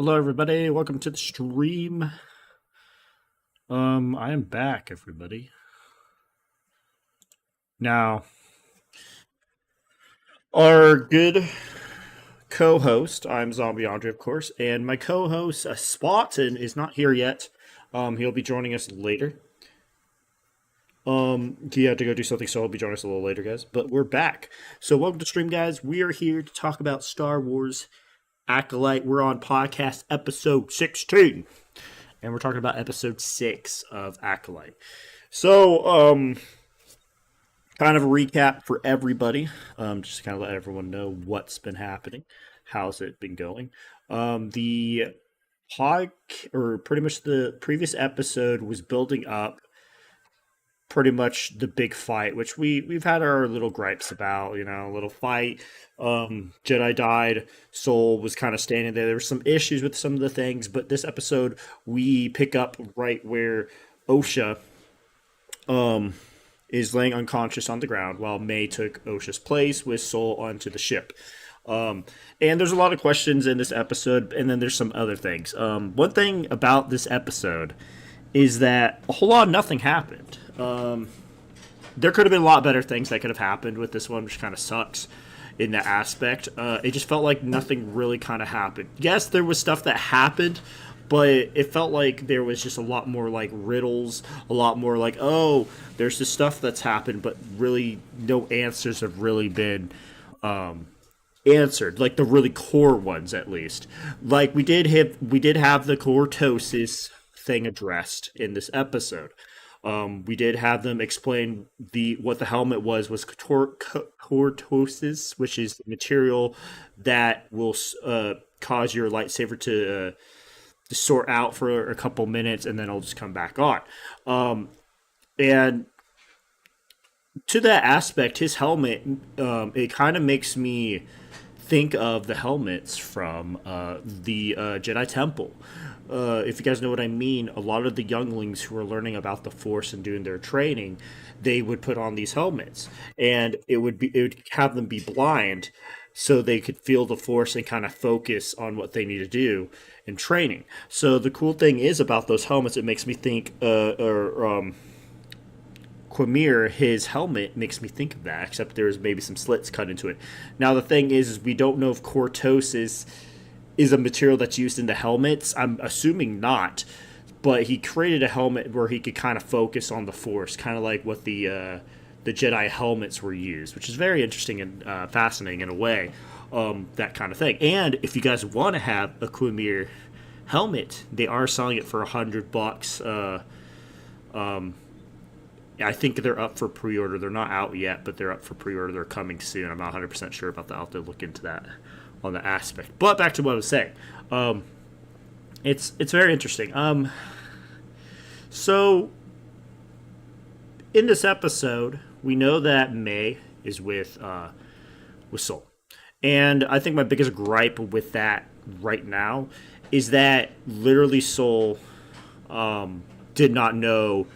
Hello, everybody. Welcome to the stream. I am back, everybody. Now, our good co-host, I'm hdzombieandre, of course, and my co-host, Spotton, is not here yet. He'll be joining us later. He had to go do something, so he'll be joining us a little later, guys. But we're back. So, welcome to the stream, guys. We are here to talk about Star Wars Acolyte. We're on podcast episode 16. And we're talking about episode 6 of Acolyte. So, kind of a recap for everybody, just to kind of let everyone know what's been happening, how's it been going. The pod, or pretty much the previous episode, was building up pretty much the big fight, which we've had our little gripes about, a little fight. Jedi died, Soul was kind of standing there. There were some issues with some of the things, but this episode we pick up right where Osha is laying unconscious on the ground while May took Osha's place with Soul onto the ship. And there's a lot of questions in this episode, and then there's some other things. One thing about this episode is that a whole lot of nothing happened. There could have been a lot better things that could have happened with this one, which kind of sucks in that aspect. It just felt like nothing really kind of happened. Yes, there was stuff that happened, but it felt like there was just a lot more like riddles, a lot more like, oh, there's this stuff that's happened, but really no answers have really been answered, like the really core ones at least. Like we did have the cortosis thing addressed in this episode. We did have them explain what the helmet was cortosis, which is the material that will cause your lightsaber to sort out for a couple minutes, and then it'll just come back on. And to that aspect, his helmet, it kind of makes me think of the helmets from the Jedi Temple. If you guys know what I mean, a lot of the younglings who are learning about the Force and doing their training, they would put on these helmets, and it would have them be blind, so they could feel the Force and kind of focus on what they need to do in training. So the cool thing is about those helmets, it makes me think, Quamir, his helmet makes me think of that, except there's maybe some slits cut into it. Now the thing is we don't know if cortosis is a material that's used in the helmets. I'm assuming not, but he created a helmet where he could kind of focus on the Force, kind of like what the Jedi helmets were used, which is very interesting and fascinating in a way, that kind of thing. And if you guys want to have a Quamir helmet, they are selling it for $100. I think they're up for pre-order. They're not out yet, but they're up for pre-order. They're coming soon. I'm not 100% sure about that. I'll have to look into that on the aspect. But back to what I was saying. It's very interesting. So in this episode, we know that May is with Soul. And I think my biggest gripe with that right now is that literally Soul did not know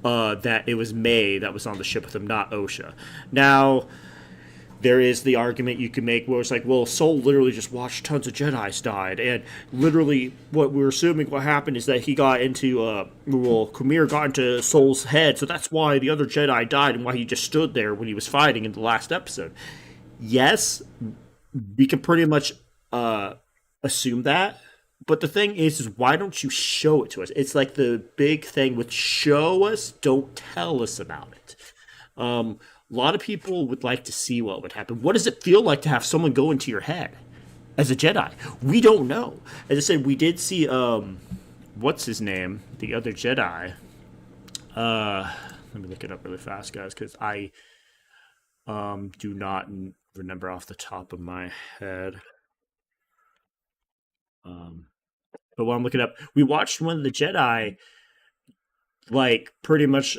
that it was May that was on the ship with him, not Osha. Now, there is the argument you can make where it's like, well, Soul literally just watched tons of Jedis died, and literally what we're assuming what happened is that he got into, Quamir got into Soul's head, so that's why the other Jedi died and why he just stood there when he was fighting in the last episode. Yes, we can pretty much assume that, but the thing is why don't you show it to us? It's like the big thing with show us, don't tell us about it. A lot of people would like to see what would happen. What does it feel like to have someone go into your head as a Jedi? We don't know. As I said, we did see what's his name, the other Jedi. Let me look it up really fast, guys, because I do not remember off the top of my head. But while I'm looking up, we watched one of the Jedi, like, pretty much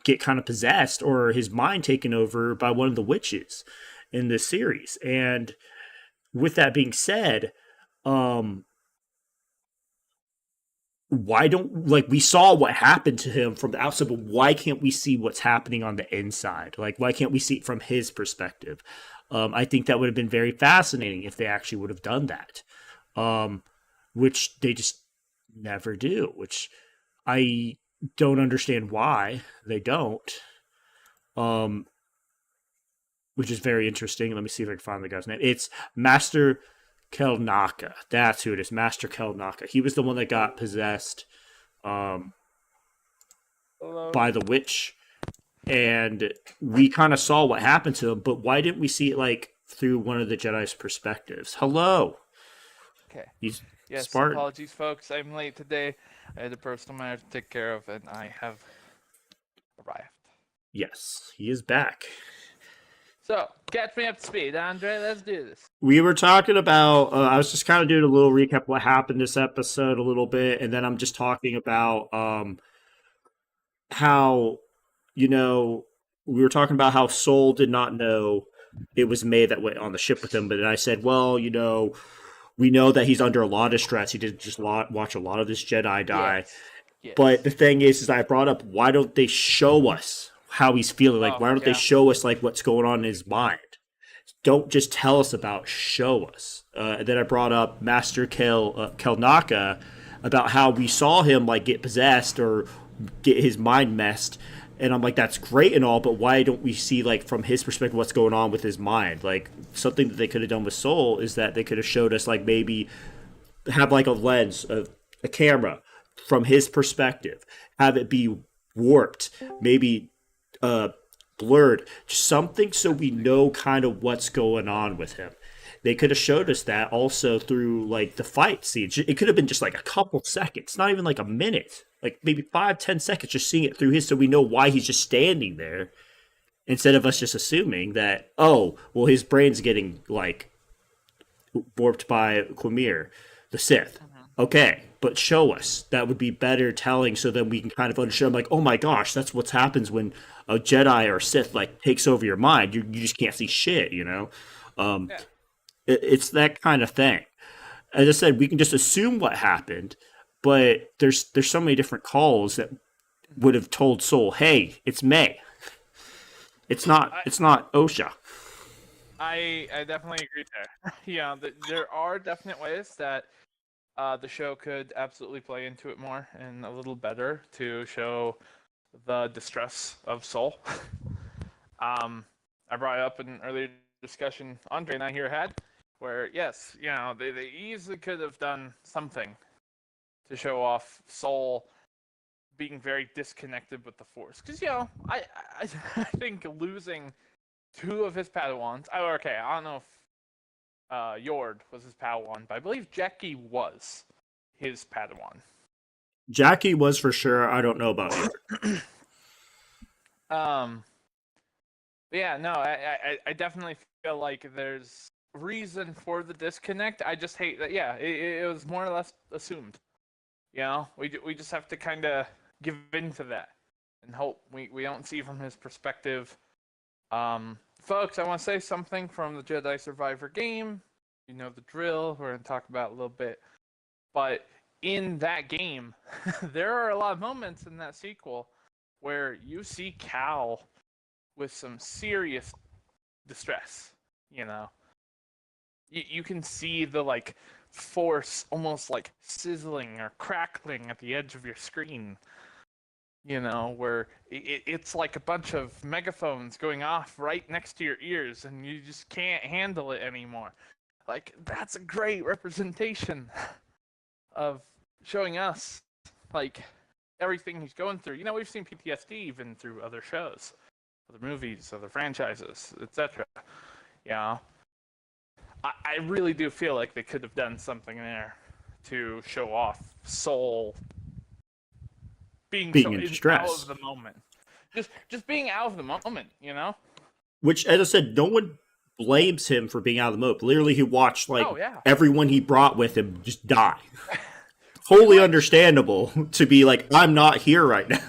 get kind of possessed or his mind taken over by one of the witches in this series. And with that being said, why don't, like, we saw what happened to him from the outside, but why can't we see what's happening on the inside? Like, why can't we see it from his perspective? I think that would have been very fascinating if they actually would have done that, which they just never do, which I don't understand why they don't, which is very interesting. Let me see if I can find the guy's name. It's Master Kelnaka. That's who it is. Master Kelnaka. He was the one that got possessed by the witch. And we kind of saw what happened to him, but why didn't we see it like through one of the Jedi's perspectives? Hello. Okay. He's yes, Spartan. Apologies, folks. I'm late today. I had a personal matter to take care of, and I have arrived. Yes, he is back. So, catch me up to speed, Andre. Let's do this. We were talking about, I was just kind of doing a little recap of what happened this episode a little bit, and then I'm just talking about how, we were talking about how Soul did not know it was May that went on the ship with him, but then I said, well, we know that he's under a lot of stress. He did just watch a lot of this Jedi die. Yes. But the thing is I brought up, why don't they show us how he's feeling? Like, why don't they show us, like, what's going on in his mind? Don't just tell us about, show us. And then I brought up Master Kelnaka about how we saw him, like, get possessed or get his mind messed. And I'm like, that's great and all, but why don't we see, like, from his perspective what's going on with his mind? Like, something that they could have done with Soul is that they could have showed us, like, maybe have, like, a lens, a camera from his perspective, have it be warped, maybe blurred, just something so we know kind of what's going on with him. They could have showed us that also through, like, the fight scenes. It could have been just like a couple seconds, not even like a minute, like maybe 5-10 seconds, just seeing it through his, so we know why he's just standing there, instead of us just assuming that, oh, well, his brain's getting, like, warped by Quamir, the Sith. Okay, but show us. That would be better telling, so then we can kind of understand, like, oh my gosh, that's what happens when a Jedi or Sith, like, takes over your mind. You just can't see shit, It's that kind of thing. As I said, we can just assume what happened, but there's so many different calls that would have told Soul, hey, it's May. It's not Osha. I definitely agree there. Yeah, there are definite ways that the show could absolutely play into it more and a little better to show the distress of Soul. I brought up in an earlier discussion Andre and I here had, where, yes, they easily could have done something to show off Soul being very disconnected with the Force. Because, I think losing two of his Padawans, I don't know if Yord was his Padawan, but I believe Jackie was his Padawan. Jackie was for sure. I don't know about Yord. Yeah, no, I definitely feel like there's reason for the disconnect. I just hate that. Yeah, it was more or less assumed. We just have to kind of give in to that and hope we don't see from his perspective. Folks, I want to say something from the Jedi Survivor game. You know the drill. We're going to talk about a little bit. But in that game, there are a lot of moments in that sequel where you see Cal with some serious distress. You can see the, like, Force almost, like, sizzling or crackling at the edge of your screen. Where it's like a bunch of megaphones going off right next to your ears, and you just can't handle it anymore. Like, that's a great representation of showing us, like, everything he's going through. We've seen PTSD even through other shows, other movies, other franchises, etc. I really do feel like they could have done something there to show off Soul being in distress, out of the moment, just being out of the moment, Which, as I said, no one blames him for being out of the moment. Literally, he watched everyone he brought with him just die. Wholly understandable to be like, I'm not here right now,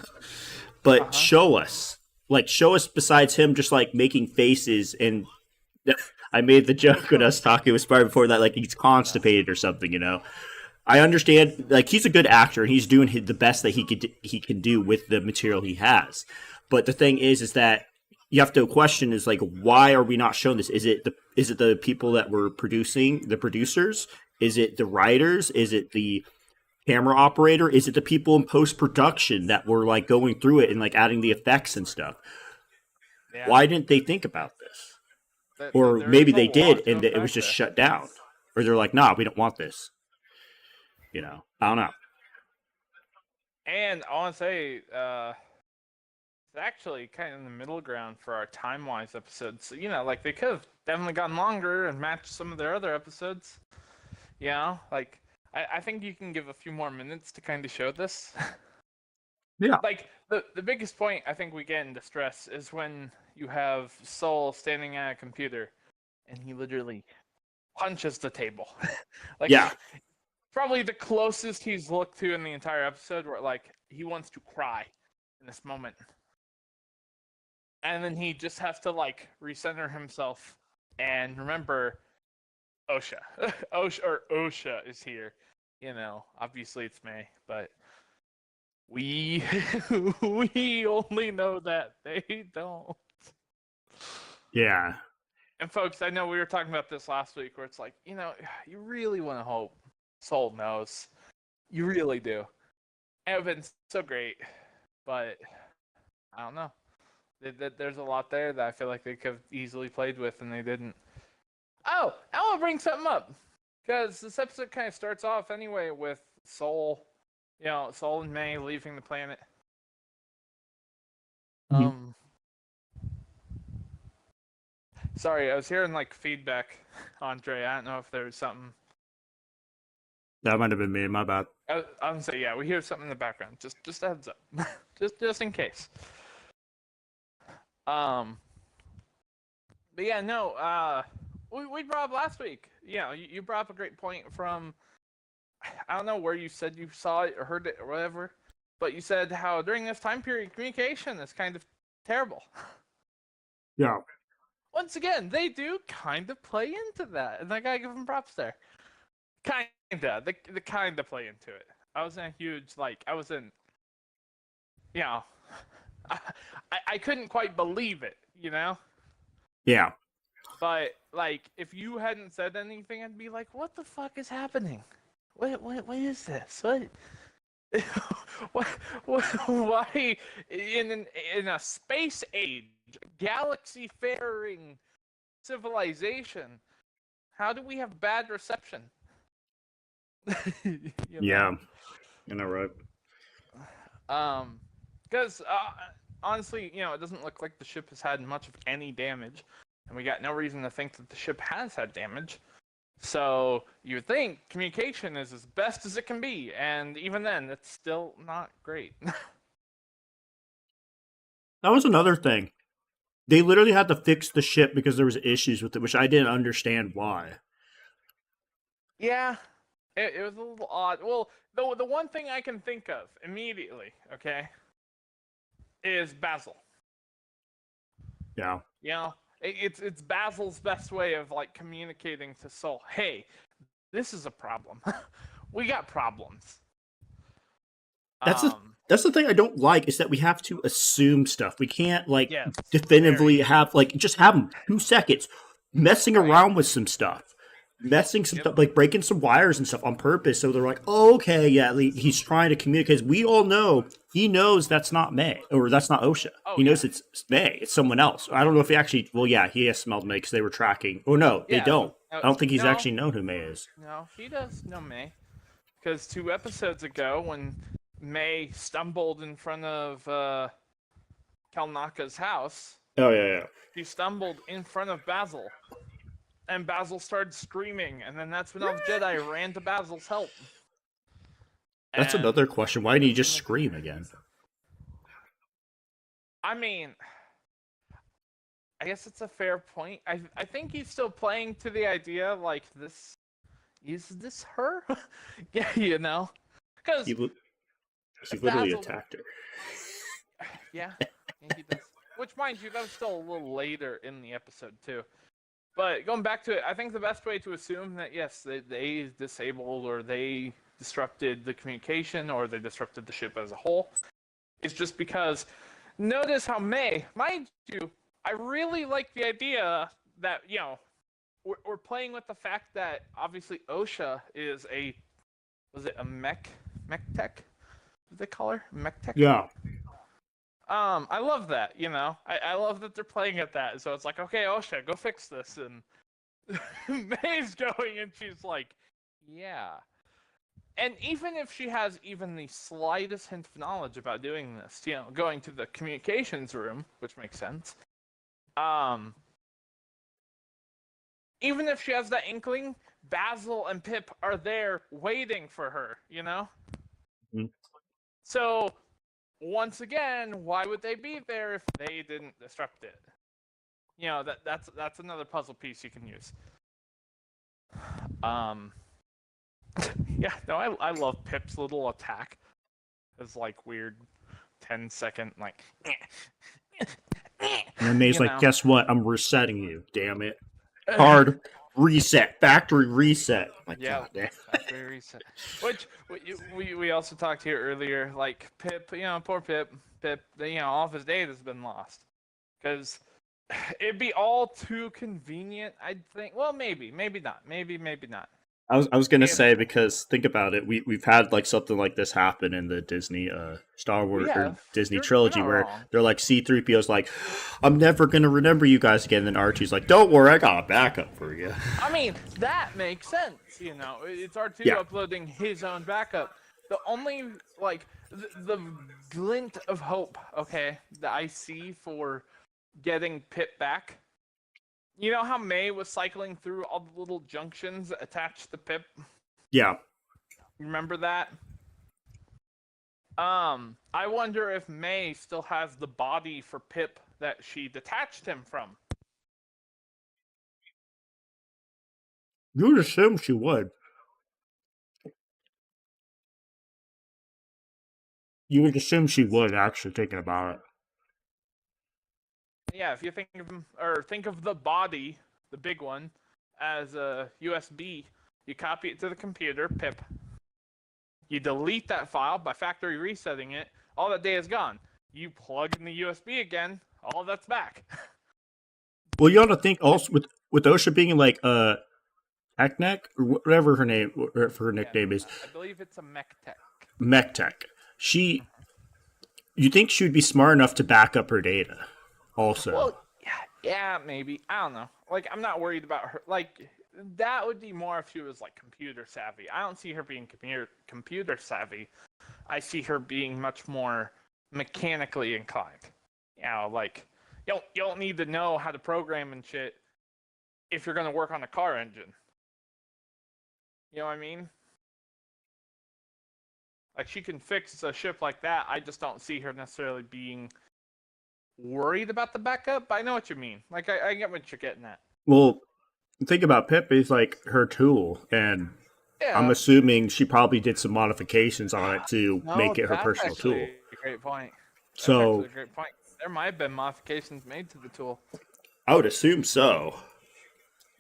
but show us besides him just, like, making faces. And I made the joke when I was talking with Spire before that, like, he's constipated or something, I understand, like he's a good actor and he's doing the best that he can do with the material he has. But the thing is that you have to question is like, why are we not shown this? Is it the people that were producing, the producers? Is it the writers? Is it the camera operator? Is it the people in post production that were like going through it and like adding the effects and stuff? Yeah, Why didn't they think about this? Or there maybe is a they did lot to and it was affect just there. shut down. Or they're like, nah, we don't want this. I don't know. And I want to say, it's actually kind of in the middle ground for our time-wise episodes. So, like they could have definitely gotten longer and matched some of their other episodes. Like I think you can give a few more minutes to kind of show this. Yeah. Like the biggest point I think we get in Distress is when you have Soul standing at a computer and he literally punches the table. Like Yeah. probably the closest he's looked to in the entire episode where like he wants to cry in this moment. And then he just has to like recenter himself and remember OSHA. OSHA is here. Obviously it's May, but we we only know that they don't. Yeah. And folks, I know we were talking about this last week where it's like, you really want to hope Soul knows. You really do. It would have been so great, but I don't know. There's a lot there that I feel like they could have easily played with and they didn't. Oh, I want to bring something up because this episode kind of starts off anyway with Soul, Soul and May leaving the planet. Mhm. Sorry, I was hearing like feedback, Andre. I don't know if there was something. That might have been me. My bad. I'm gonna say yeah. We hear something in the background. Just a heads up, just in case. But yeah, no. We brought up last week. You brought up a great point from. I don't know where you said you saw it or heard it or whatever, but you said how during this time period communication is kind of terrible. Yeah. Once again, they do kind of play into that, and I gotta give them props there. Kinda, they kinda play into it. I was in a huge I was in, I couldn't quite believe it, Yeah. But like, if you hadn't said anything, I'd be like, "What the fuck is happening? What is this? What, why in a space age, galaxy faring civilization, how do we have bad reception?" Yeah. I know, right? Because honestly, it doesn't look like the ship has had much of any damage, and we got no reason to think that the ship has had damage. So you would think communication is as best as it can be, and even then, it's still not great. That was another thing. They literally had to fix the ship because there was issues with it, which I didn't understand why. Yeah, it was a little odd. Well, the one thing I can think of immediately, okay, is Basil. Yeah. It's Basil's best way of like communicating to Soul. Hey, this is a problem. We got problems. That's the that's the thing I don't like is that we have to assume stuff. We can't like Yes, definitively very. have like just have them 2 seconds messing Right. around with some stuff. Messing some stuff, like breaking some wires and stuff on purpose. So they're like, oh, okay, yeah, he's trying to communicate. We all know he knows that's not May or that's not OSHA. He knows it's May. It's someone else. I don't know if he actually. Well, yeah, he has smelled May because they were tracking. Oh no, they don't. I don't think he's actually known who May is. No, he does know May. Because 2 episodes ago, when May stumbled in front of Kalnaka's house, Oh yeah. she stumbled in front of Basil. And Basil started screaming, and then that's when all the Jedi ran to Basil's help. That's another question. Why didn't he just scream again? I mean, I guess it's a fair point. I think he's still playing to the idea, like, is this her? Yeah, Because He literally attacked her. Yeah, he does. Which, mind you, that was still a little later in the episode, too. But going back to it, I think the best way to assume that, yes, they disabled or they disrupted the communication or they disrupted the ship as a whole. It's just because notice how mind you, I really like the idea that, we're playing with the fact that obviously OSHA is was it a mech tech? What did they call her? Mech tech? Yeah. I love that, I love that they're playing at that. So it's like, okay, OSHA, go fix this. And May's going and she's like, yeah. And even if she has even the slightest hint of knowledge about doing this, going to the communications room, which makes sense, even if she has that inkling, Basil and Pip are there waiting for her, Mm-hmm. So, once again, why would they be there if they didn't disrupt it? That's another puzzle piece you can use. Yeah, no, I love Pip's little attack. It's like weird 10-second, like. And then May's like, guess what? I'm resetting you, damn it. Hard reset, factory reset. Like, yeah, God damn. factory reset. Which we also talked here earlier, like Pip, poor Pip, all of his data has been lost. Because it'd be all too convenient, I'd think. Well, maybe not. Maybe not. I was gonna say, because think about it, we've had like something like this happen in the Disney Star Wars or Disney trilogy where wrong. they're like C-3PO's like, I'm never gonna remember you guys again. And then R2's like, don't worry, I got a backup for you. I mean, that makes sense. It's R2 uploading his own backup. The only the glint of hope, okay, that I see for getting Pip back. You know how May was cycling through all the little junctions attached to Pip? Yeah. Remember that? I wonder if May still has the body for Pip that she detached him from. You would assume she would. You would assume she would, actually, thinking about it. Yeah, if you think of the body, the big one, as a USB, you copy it to the computer, Pip. You delete that file by factory resetting it. All that data is gone. You plug in the USB again. All that's back. Well, you ought to think also with OSHA being like Eknek or whatever her nickname is. I believe it's a mech tech. Mech tech. You think she would be smart enough to back up her data? Also. Well, yeah, maybe. I don't know. Like, I'm not worried about her. Like, that would be more if she was like computer savvy. I don't see her being computer savvy. I see her being much more mechanically inclined. Like you don't need to know how to program and shit if you're gonna work on a car engine. You know what I mean? Like, she can fix a ship like that. I just don't see her necessarily being worried about the backup. But I know what you mean. Like, I get what you're getting at. Well, think about Pip is like her tool, and I'm assuming she probably did some modifications on it to make it her personal tool. A great point. That's so a great point. There might have been modifications made to the tool. I would assume so.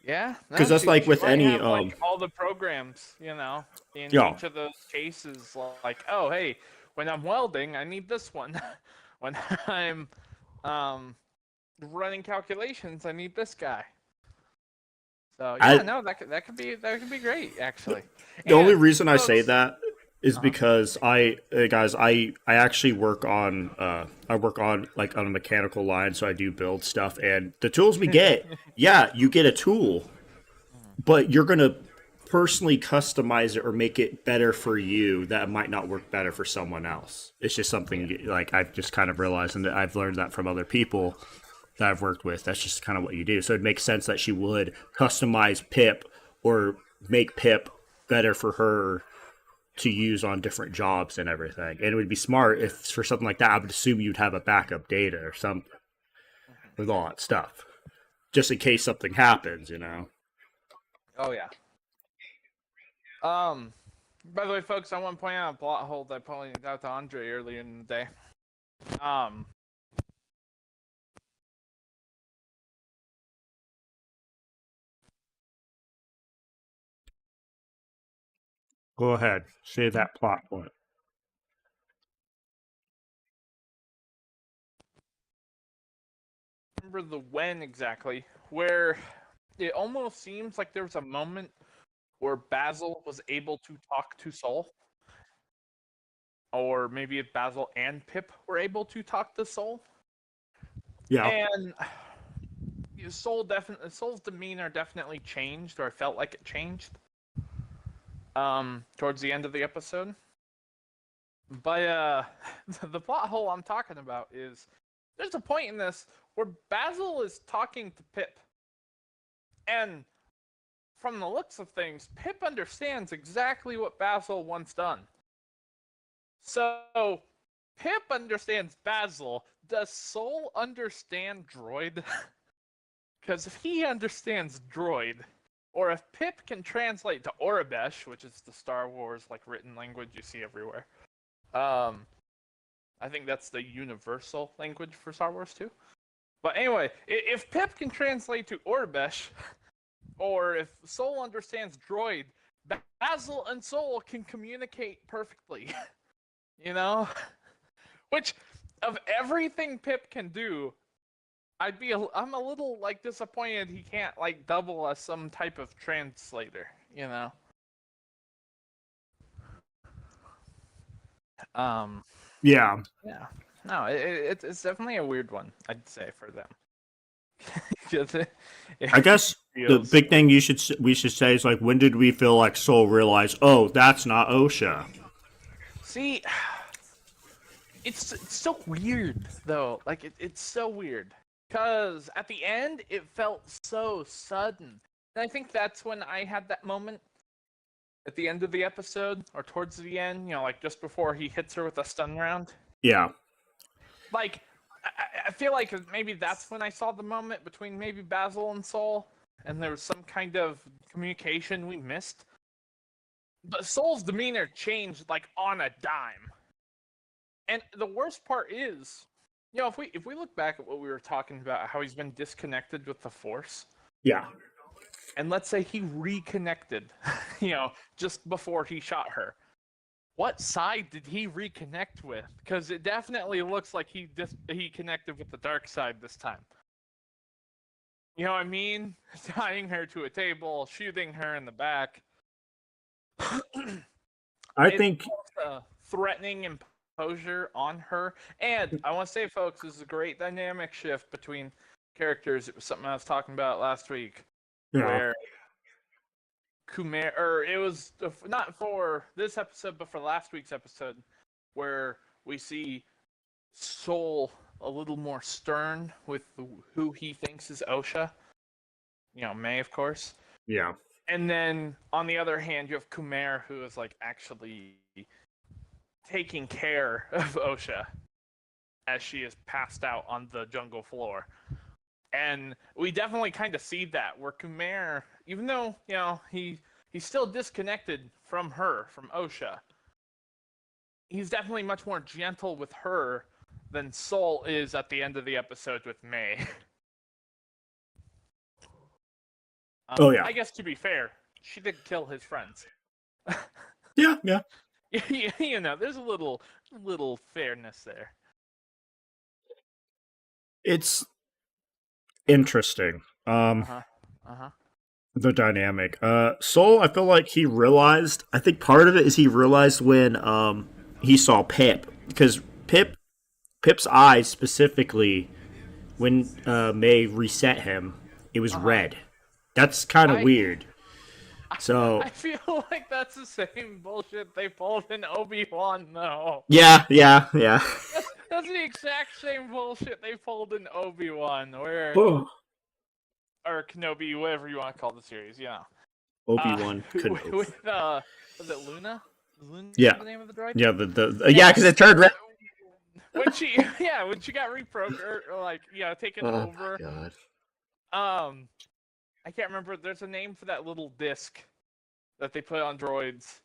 Yeah, because that's like with any have, like, all the programs, in each of those cases. Like, oh, hey, when I'm welding, I need this one. When I'm running calculations, I need this guy. So that could be great, actually. The only reason I say that is because I actually work on like on a mechanical line, so I do build stuff, and the tools we get, you get a tool, but you're gonna personally customize it or make it better for you that might not work better for someone else. It's just something like I've just kind of realized, and I've learned that from other people that I've worked with. That's just kind of what you do. So it makes sense that she would customize Pip or make Pip better for her to use on different jobs and everything. And it would be smart if for something like that, I would assume you'd have a backup data or something with all that stuff, just in case something happens, Oh yeah. By the way, folks, I want to point out a plot hole that I pointed out to Andre earlier in the day. Go ahead. Say that plot point. Remember the when exactly, where it almost seems like there was a moment where Basil was able to talk to Soul, or maybe if Basil and Pip were able to talk to Soul, Yeah. and Soul's demeanor definitely changed, or I felt like it changed. Towards the end of the episode, but the plot hole I'm talking about is there's a point in this where Basil is talking to Pip, and from the looks of things, Pip understands exactly what Basil wants done. So, Pip understands Basil. Does Soul understand Droid? Because if he understands Droid, or if Pip can translate to Aurebesh, which is the Star Wars like written language you see everywhere, I think that's the universal language for Star Wars too. But anyway, if Pip can translate to Aurebesh, or if Soul understands Droid, Basil and Soul can communicate perfectly. You know? Which, of everything Pip can do, I'm a little like disappointed he can't like double as some type of translator, you know? Um, Yeah. yeah. No, it's definitely a weird one, I'd say, for them. it I guess the feels... big thing we should say is like, when did we feel like Soul realized, oh, that's not OSHA? See, it's so weird though. Like it's so weird because at the end it felt so sudden, and I think that's when I had that moment at the end of the episode or towards the end. You know, like just before he hits her with a stun round. Yeah. Like I feel like maybe that's when I saw the moment between maybe Basil and Soul, and there was some kind of communication we missed. But Soul's demeanor changed like on a dime. And the worst part is, you know, if we look back at what we were talking about, how he's been disconnected with the Force, Yeah. and let's say he reconnected, you know, just before he shot her, what side did he reconnect with? Because it definitely looks like he connected with the dark side this time. You know what I mean? Tying her to a table, shooting her in the back. I It's think, threatening imposure on her. And I want to say, folks, this is a great dynamic shift between characters. It was something I was talking about last week, yeah. where Kumail, or it was not for this episode, but for last week's episode, where we see Soul a little more stern with who he thinks is Osha. You know, May, of course. Yeah. And then on the other hand, you have Kumail, who is like actually taking care of Osha as she is passed out on the jungle floor. And we definitely kind of see that where Kumail, even though, you know, he's still disconnected from her, from Osha, he's definitely much more gentle with her than Soul is at the end of the episode with May. Oh, yeah. I guess to be fair, she did kill his friends. Yeah. Yeah. You know, there's a little fairness there. It's interesting. The dynamic. Soul, I feel like he realized. I think part of it is he realized when he saw Pip, because Pip's eyes specifically, when May reset him, it was red. That's kind of weird. So I feel like that's the same bullshit they pulled in Obi-Wan, though. yeah. That's the exact same bullshit they pulled in Obi-Wan, where or Kenobi, whatever you want to call the series, you know. Obi-Wan couldn't. With was it Luna? Is Luna the name of the droid? Yeah, yeah, because it turned red. When she got reprogrammed, or like, yeah, taken over. God. I can't remember. There's a name for that little disc that they put on droids,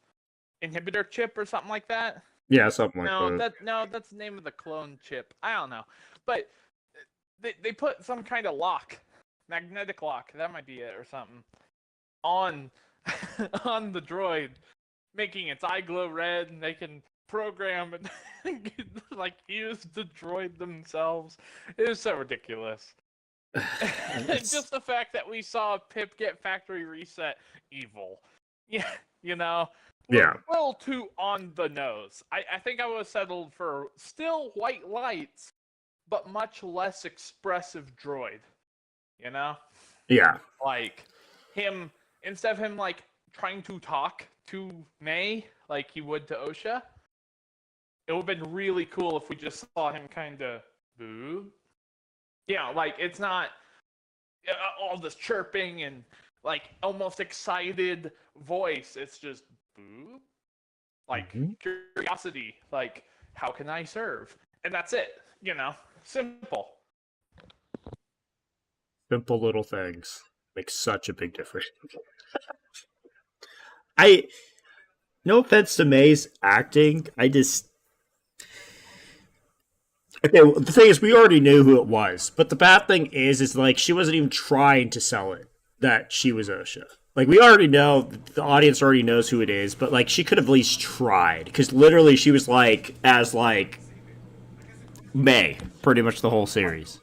inhibitor chip or something like that. Yeah, something like that. No, that's the name of the clone chip. I don't know, but they put some kind of lock, magnetic lock. That might be it or something on on the droid, making its eye glow red, and they can program and like use the droid themselves. It was so ridiculous. Just the fact that we saw Pip get factory reset evil. Yeah, you know. Yeah. A little too on the nose. I think I was settled for still white lights, but much less expressive droid. You know? Yeah. Like him, instead of him like trying to talk to May like he would to Osha, it would have been really cool if we just saw him kind of boo. You know, like it's not all this chirping and like almost excited voice. It's just boo, like curiosity, like how can I serve, and that's it. You know, simple. Simple little things make such a big difference. I no offense to May's acting, I just okay. Well, the thing is, we already knew who it was, but the bad thing is like she wasn't even trying to sell it that she was Osha. Like we already know, the audience already knows who it is, but like she could have at least tried because literally she was like as like May pretty much the whole series.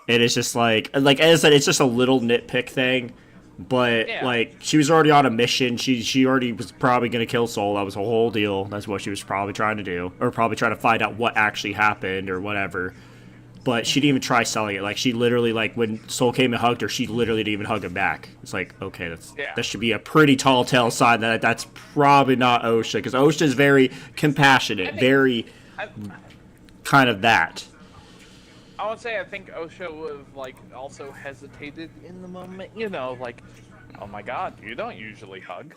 And it's just like as I said, it's just a little nitpick thing. But like she was already on a mission. She already was probably gonna kill Soul. That was the whole deal. That's what she was probably trying to do, or probably trying to find out what actually happened or whatever. But she didn't even try selling it. Like she literally, like when Soul came and hugged her, she literally didn't even hug him back. It's like, okay, that should be a pretty tall tale sign that that's probably not Osha, because Osha is very compassionate, very kind of that. I would say I think Osha would have like also hesitated in the moment, you know, like, oh my god, you don't usually hug.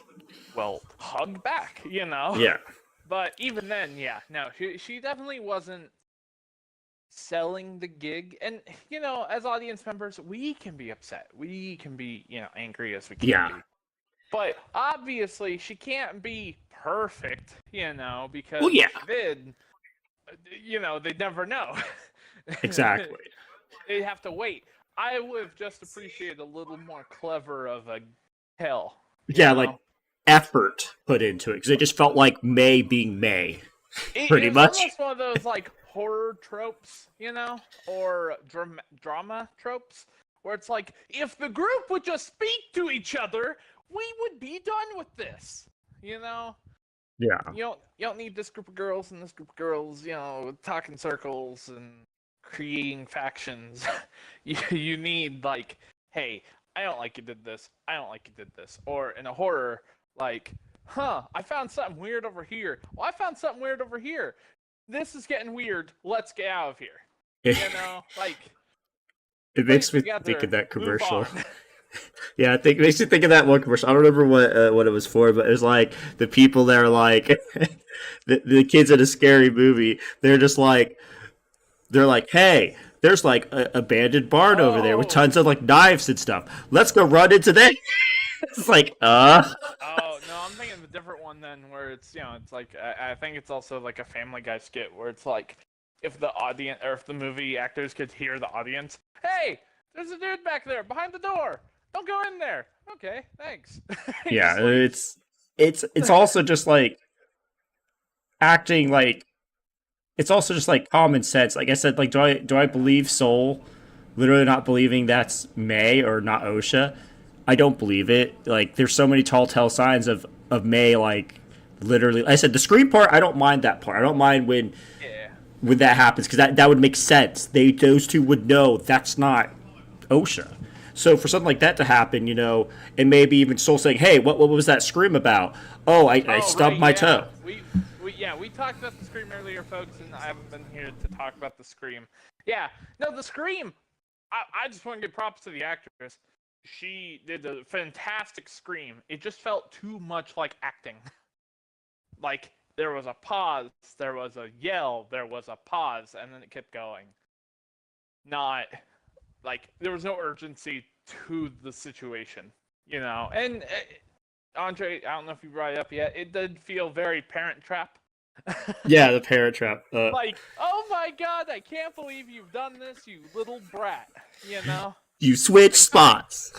Well, hug back, you know? Yeah. But even then, yeah, no, she definitely wasn't selling the gig. And, you know, as audience members, we can be upset. We can be, you know, angry as we can be. But obviously, she can't be perfect, you know, because if she did, you know, they'd never know. Exactly. They'd have to wait. I would have just appreciated a little more clever of a tell. Yeah, like effort put into it, because it just felt like May being May, pretty much. It's almost one of those like horror tropes, you know, or drama tropes, where it's like if the group would just speak to each other, we would be done with this, you know. Yeah. You don't need this group of girls and this group of girls, you know, talking circles and creating factions. You need like, hey, I don't like you did this. I don't like you did this. Or in a horror, like, I found something weird over here. Well, I found something weird over here. This is getting weird. Let's get out of here. You know, like. It makes me think of that commercial. Yeah, it makes me think of that one commercial. I don't remember what it was for, but it was like the people there, like the kids in a scary movie. They're just like, hey, there's like an abandoned barn over there with tons of like knives and stuff. Let's go run into that. It's like, Oh no, I'm thinking of a different one then, where it's, you know, it's like I think it's also like a Family Guy skit where it's like if the audience or if the movie actors could hear the audience, hey, there's a dude back there behind the door. Don't go in there. Okay, thanks. Yeah, it's also just like acting like it's also just like common sense. Like I said, like do I believe Soul? Literally not believing that's May or not Osha. I don't believe it. Like there's so many tall tale signs of May, like literally. I said the scream part. I don't mind that part. I don't mind when that happens, because that would make sense. Those two would know that's not Osha. So for something like that to happen, you know, and maybe even Soul saying, "Hey, what was that scream about?" Oh, I stubbed my toe. We talked about the scream earlier, folks, and I haven't been here to talk about the scream. Yeah, no, the scream. I just want to give props to the actress. She did a fantastic scream. It just felt too much like acting. Like there was a pause, there was a yell, there was a pause, and then it kept going. Not like there was no urgency to the situation, you know. And Andre, I don't know if you brought it up yet. It did feel very Parent Trap. Yeah, the Parent Trap. Like, oh my god, I can't believe you've done this, you little brat. You know. You switch spots.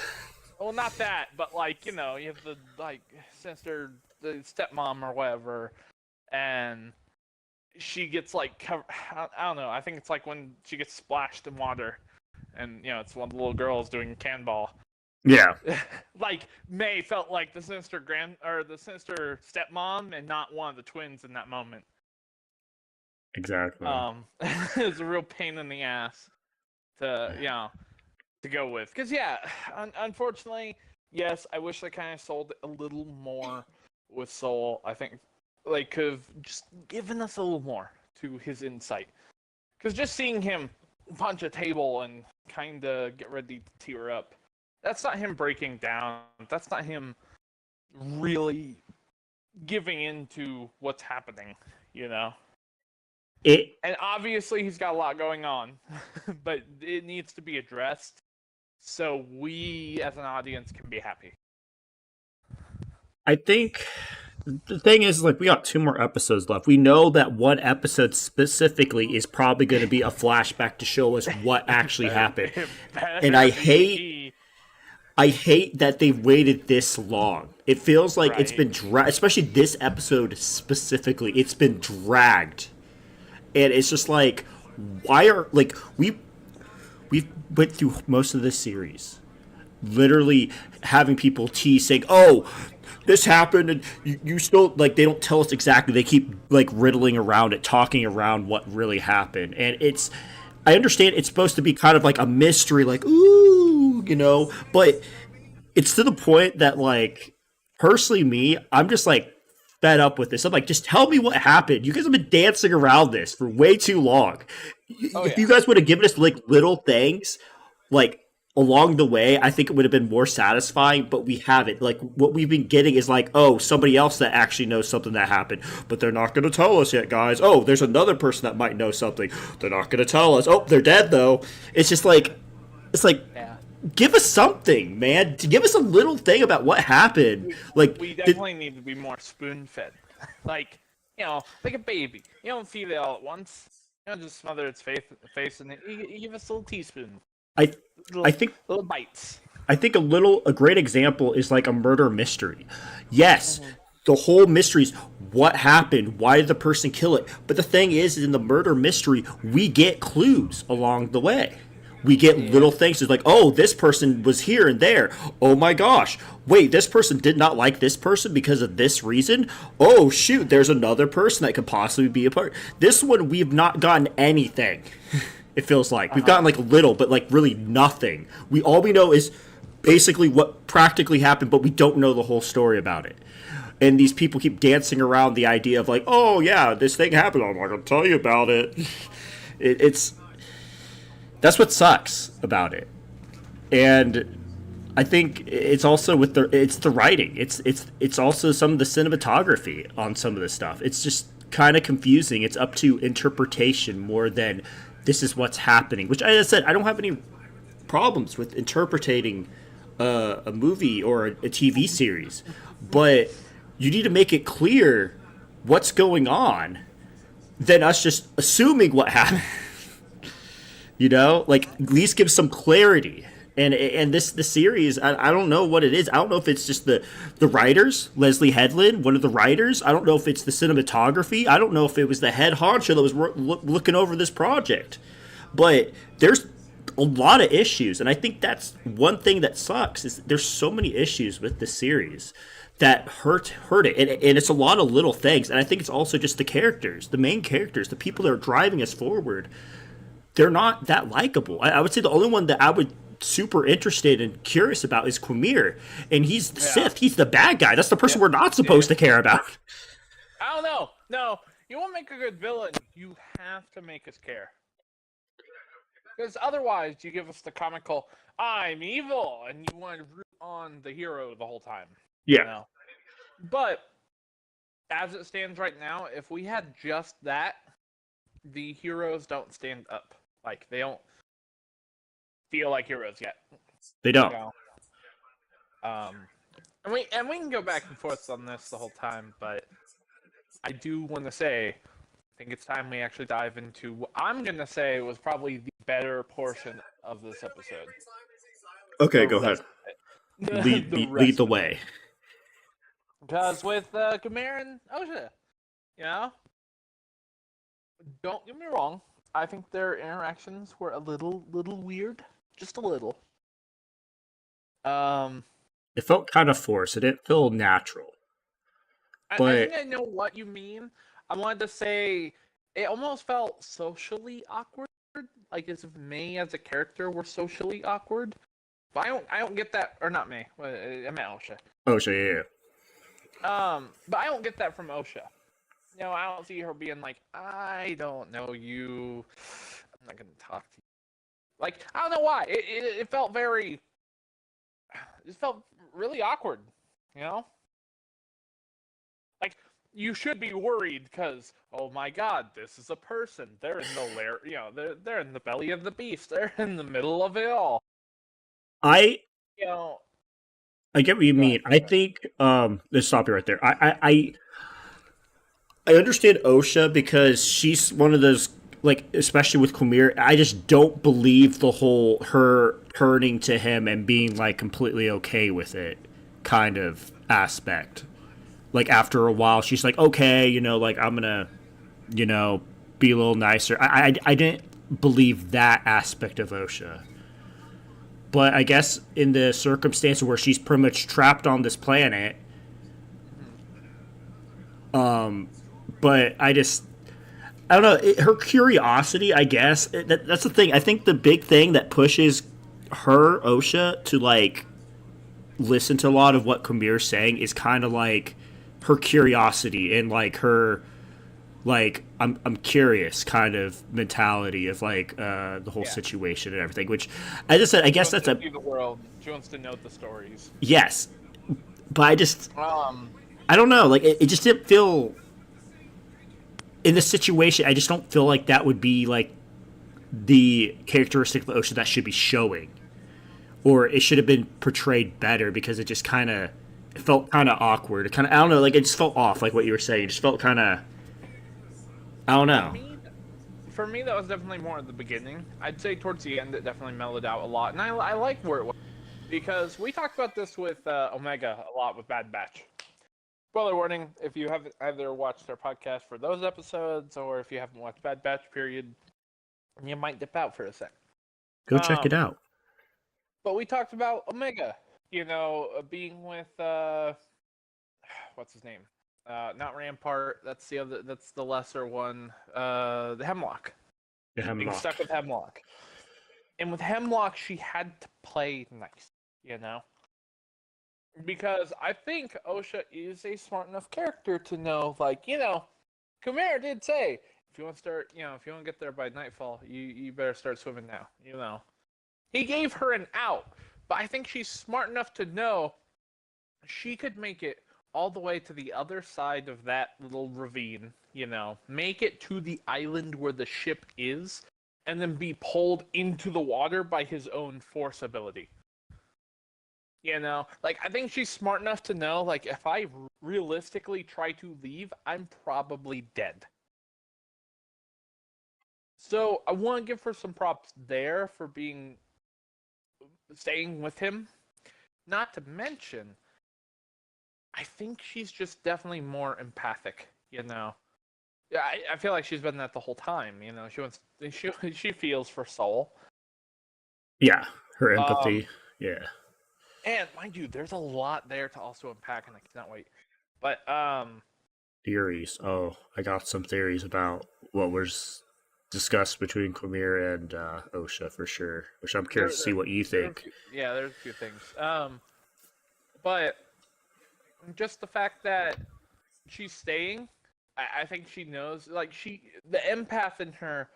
well, not that, but like you have the like sister, the stepmom or whatever, and she gets like I don't know. I think it's like when she gets splashed in water, and it's one of the little girls doing cannonball. Yeah, Like May felt like the sinister the sinister stepmom, and not one of the twins in that moment. exactly. It's a real pain in the ass to to go with. Because unfortunately, yes, I wish they kind of sold a little more with Soul. I think could have just given us a little more to his insight. Because just seeing him punch a table and kind of get ready to tear up, that's not him breaking down. That's not him really giving into what's happening, It And obviously he's got a lot going on, but it needs to be addressed so we as an audience can be happy. I think the thing is, like, we got 2 more episodes left. We know that one episode specifically is probably going to be a flashback to show us what actually happened. And I hate that they've waited this long. It feels like it's been dragged, especially this episode specifically. It's been dragged, and it's just like, why are like we've went through most of this series, literally having people tease saying, "Oh, this happened," and you still like they don't tell us exactly. They keep like riddling around it, talking around what really happened, and I understand it's supposed to be kind of like a mystery, like ooh, but it's to the point that like personally me, I'm just like fed up with this. I'm like, just tell me what happened. You guys have been dancing around this for way too long. If you guys would have given us like little things, like along the way, I think it would have been more satisfying, but we haven't. Like what we've been getting is like, oh, somebody else that actually knows something that happened, but they're not going to tell us yet, guys. Oh, there's another person that might know something. They're not going to tell us. Oh, they're dead though. It's just like, give us something, man. Give us a little thing about what happened. We definitely need to be more spoon-fed. Like a baby. You don't feed it all at once. You don't just smother its face in it. You give us a little teaspoon. I think little bites. I think a great example is like a murder mystery. Yes, the whole mystery is what happened, why did the person kill it? But the thing is, in the murder mystery, we get clues along the way. We get little things. It's like, oh, this person was here and there. Oh my gosh. Wait, this person did not like this person because of this reason? Oh, shoot, there's another person that could possibly be a part. This one, we've not gotten anything. It feels like. We've gotten like little, but like really nothing. All we know is basically what practically happened, but we don't know the whole story about it. And these people keep dancing around the idea of like, oh yeah, this thing happened. I'm not going to tell you about it. It's that's what sucks about it. And I think it's also with the writing. It's also some of the cinematography on some of this stuff. It's just kind of confusing. It's up to interpretation more than this is what's happening. Which, as I said, I don't have any problems with interpreting a movie or a TV series, but you need to make it clear what's going on than us just assuming what happened. Like at least give some clarity. And this the series, I don't know what it is. I don't know if it's just the writers, Leslie Headland, one of the writers. I don't know if it's the cinematography. I don't know if it was the head honcho that was looking over this project. But there's a lot of issues, and I think that's one thing that sucks is there's so many issues with the series that hurt it, and it's a lot of little things. And I think it's also just the characters, the main characters, the people that are driving us forward. They're not that likable. I would say the only one that I would super interested and curious about is Quamir, and he's the Sith. He's the bad guy. That's the person we're not supposed to care about. I don't know. No, you want to make a good villain, you have to make us care. Because otherwise, you give us the comical, I'm evil, and you want to root on the hero the whole time. Yeah. But, as it stands right now, if we had just that, the heroes don't stand up. Like, they don't feel like heroes yet. They don't. And we can go back and forth on this the whole time, but I do want to say, I think it's time we actually dive into what I'm going to say was probably the better portion of this episode. Okay, go ahead. the lead rest the of it. way. Because with Khmer and OSHA, you know, don't get me wrong. I think their interactions were a little weird, just a little. Um, It felt kind of forced. It didn't feel natural. I But think I know what you mean. I wanted to say it almost felt socially awkward, like as if May as a character were socially awkward. But I don't get that, or not May. I meant OSHA. OSHA, yeah. But I don't get that from OSHA. You know, I don't see her being like, I don't know you. I'm not gonna talk to you. Like, I don't know why. It felt very. It felt really awkward. You know, like you should be worried because oh my god, this is a person. They're in the lair. You know, they're in the belly of the beast. They're in the middle of it all. I You know. I get what you Go mean. ahead. I think let's stop you right there. I understand OSHA because she's one of those, like, especially with Kumir, I just don't believe the whole her turning to him and being like completely okay with it kind of aspect. Like after a while she's like, okay, like I'm gonna, you know, be a little nicer. I didn't believe that aspect of OSHA. But I guess in the circumstance where she's pretty much trapped on this planet, but I don't know. Her curiosity, I guess, that's the thing. I think the big thing that pushes her, OSHA, to like listen to a lot of what Kamir's saying is kind of like her curiosity and like her like I'm curious kind of mentality of like the whole Yeah. situation and everything. Which I just said, I She guess wants that's to a see the world. She wants to know the stories. yes, but Um, I don't know. Like it just didn't feel in this situation. I just don't feel like that would be like the characteristic of OSHA that should be showing, or it should have been portrayed better because it just kind of it felt kind of awkward. It kind of I don't know, like it just felt off, like what you were saying. It just felt kind of I don't for know. me, for me, that was definitely more at the beginning. I'd say towards the end, it definitely mellowed out a lot, and I like where it was because we talked about this with Omega a lot with Bad Batch. Spoiler warning: if you haven't either watched our podcast for those episodes, or if you haven't watched Bad Batch, period, you might dip out for a sec. Go check it Um, out. but we talked about Omega, you know, being with what's his name? Not Rampart. That's the other. That's the lesser one. The Hemlock. The Being Hemlock. stuck with Hemlock. And with Hemlock, she had to play nice, you know? Because I think OSHA is a smart enough character to know, like, you know, Khmer did say, if you want to start, you know, if you want to get there by nightfall, you better start swimming now, you know? He gave her an out, but I think she's smart enough to know she could make it all the way to the other side of that little ravine, you know, make it to the island where the ship is, and then be pulled into the water by his own force ability. You know, like I think she's smart enough to know, like if I realistically try to leave, I'm probably dead. So I want to give her some props there for being staying with him. Not to mention, I think she's just definitely more empathic. You know, yeah, I feel like she's been that the whole time. You know, she feels for Soul. Yeah, her Um, empathy. Yeah. and mind you, there's a lot there to also unpack, and I cannot wait. But Theories. Oh, I got some theories about what was discussed between Quamir and OSHA for sure. Which I'm curious to see what you think. yeah, there's a few things. But just the fact that she's staying, I think she knows. Like the empath in her,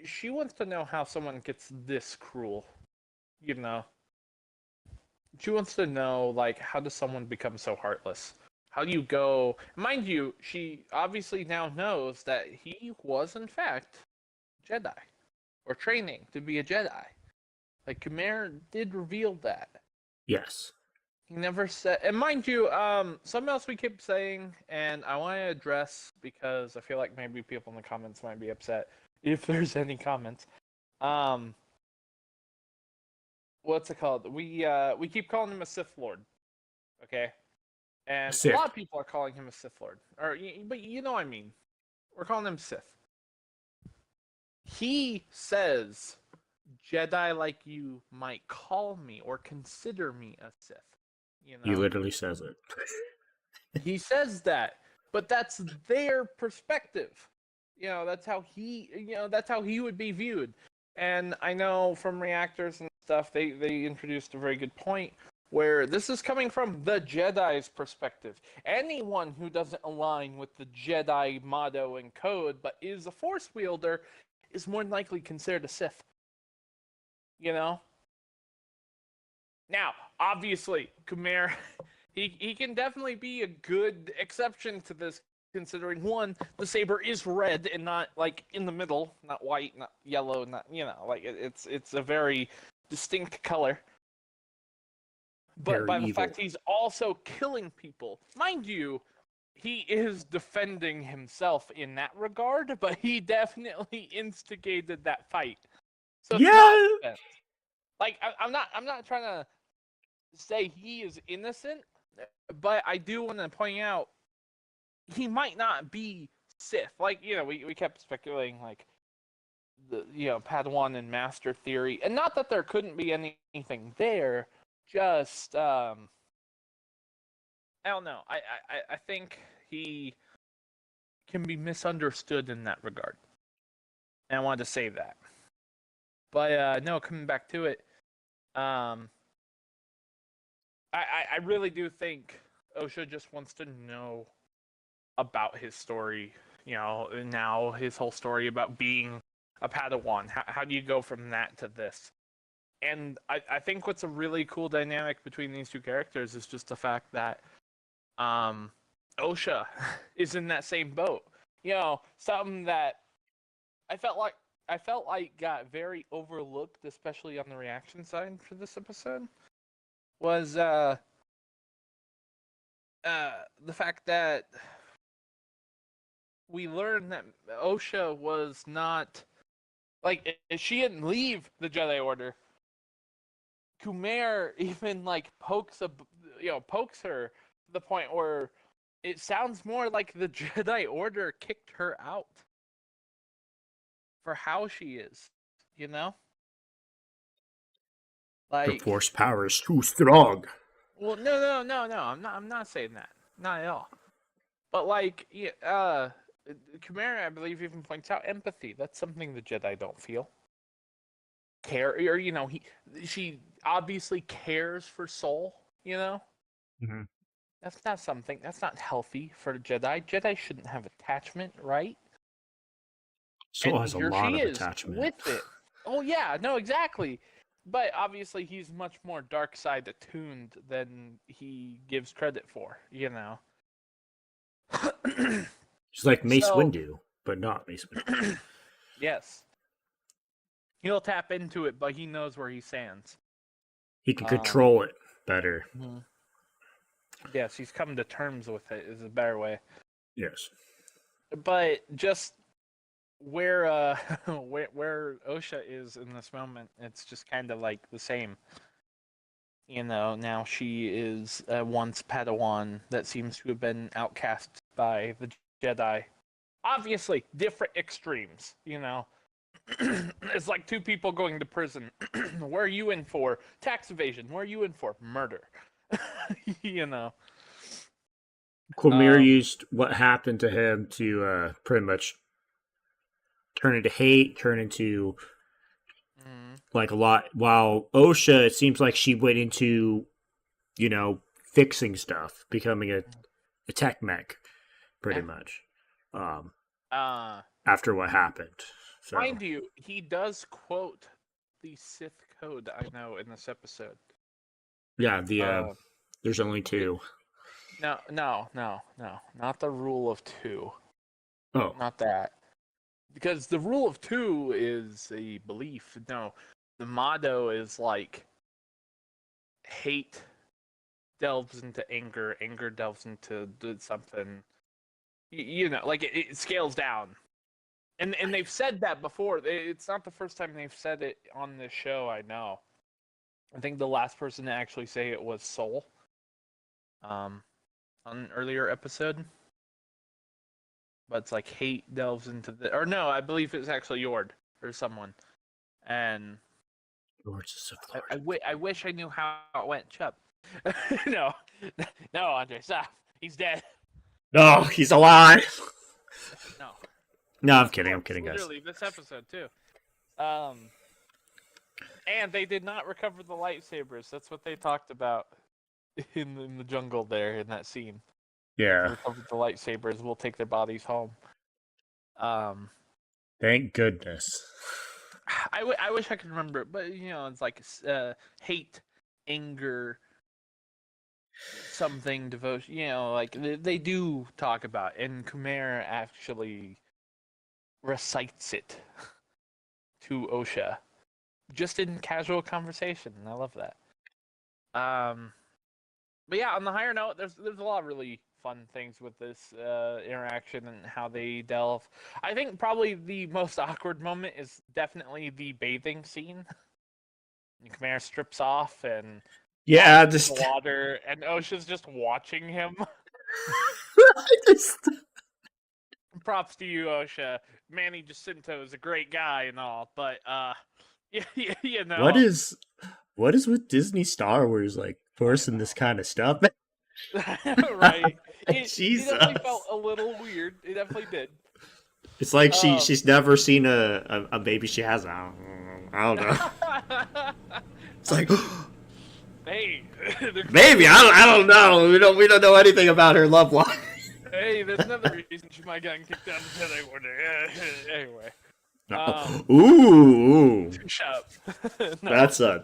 she wants to know how someone gets this cruel. You know, she wants to know like how does someone become so heartless? How do you go? Mind you, she obviously now knows that he was in fact Jedi or training to be a Jedi. Like Khmer did reveal that. Yes. He never said, and mind you, something else we keep saying, and I want to address because I feel like maybe people in the comments might be upset if there's any comments. Um, what's it called? We keep calling him a Sith Lord, okay? And a Sith. lot of people are calling him a Sith Lord, but you know what I mean. We're calling him Sith. He says, "Jedi like you might call me or consider me a Sith." You He know, literally says it. he says that, but that's their perspective. That's how he would be viewed. And I know from reactors and stuff, they introduced a very good point where this is coming from the Jedi's perspective. Anyone who doesn't align with the Jedi motto and code, but is a Force wielder, is more than likely considered a Sith. You know. Now, obviously, Khmer, he can definitely be a good exception to this, considering one, the saber is red and not like in the middle, not white, not yellow, not like it's a very distinct color. But Very by the evil. fact he's also killing people, mind you, he is defending himself in that regard, but he definitely instigated that fight. So it's not Yeah. defense. Like I'm not trying to say he is innocent, but I do want to point out he might not be Sith. Like, we kept speculating like the Padawan and Master theory, and not that there couldn't be anything there. Just I don't know. I think he can be misunderstood in that regard, and I wanted to say that. But no, coming back to it, I really do think Osha just wants to know about his story, now his whole story about being a Padawan. How do you go from that to this? And I think what's a really cool dynamic between these two characters is just the fact that Osha is in that same boat. Something that I felt like got very overlooked, especially on the reaction side for this episode, was the fact that we learned that Osha was not like she didn't leave the Jedi Order. Khmer even like pokes her to the point where it sounds more like the Jedi Order kicked her out for how she is, you know? Her Like, force power is too strong. well, no. I'm not saying that. Not at all. But like, Khmer, I believe, even points out empathy. That's something the Jedi don't feel. Care, or she obviously cares for Soul. Mm-hmm. That's not something. That's not healthy for Jedi. Jedi shouldn't have attachment, right? Soul And has a here lot she of is attachment. with it. Oh yeah, no, exactly. But obviously, he's much more dark side attuned than he gives credit for. She's like Mace So Windu, but not Mace Windu. yes, he'll tap into it, but he knows where he stands. He can Um, control it better. yes, he's come to terms with it. Is a better way. Yes. But just where where Osha is in this moment, it's just kind of like the same. Now she is a once Padawan that seems to have been outcast by the Jedi. Obviously, different extremes. It's like two people going to prison. Where are you in for? Tax evasion. Where are you in for? Murder. you know. Quamir Um, used what happened to him to pretty much turn into hate, turn into like a lot. While Osha, it seems like she went into, fixing stuff, becoming a tech mech, pretty yeah. much. Uh, After what happened, so Mind you, he does quote the Sith code. I know in this episode. yeah, Uh, there's only two. no, not the rule of two. Oh, Not that. Because the rule of two is a belief. No, the motto is like hate delves into anger, anger delves into something. Like it scales down. And they've said that before. It's not the first time they've said it on this show, I know. I think the last person to actually say it was Soul. On an earlier episode. But it's like hate delves into the, or no, I believe it's actually Yord or someone. And I wish I knew how it went, Chubb. no, no, Andre, stop. He's dead. No, he's alive. No. No, I'm kidding. I'm kidding, guys. Literally, this episode too. And they did not recover the lightsabers. That's what they talked about in the jungle there in that scene. Yeah. Recover the lightsabers. We'll take their bodies home. Thank goodness. I wish I could remember, but it's like hate, anger, something, devotion. Like they do talk about, and Khmer actually recites it to Osha, just in casual conversation. And I love that. But yeah, on the higher note, there's a lot of really fun things with this interaction and how they delve. I think probably the most awkward moment is definitely the bathing scene. Khmer strips off and just the water, and Osha's just watching him. Props to you, Osha. Manny Jacinto is a great guy and all, but What is with Disney Star Wars like forcing this kind of stuff? Right. Jesus. It definitely felt a little weird. It definitely did. It's like she's never seen a baby she has. I don't know. It's like, hey, baby, I don't know. We don't know anything about her love life. Hey, there's another reason she might get kicked out of the Jedi Order. Anyway. Ooh. Shut up. No. That's a.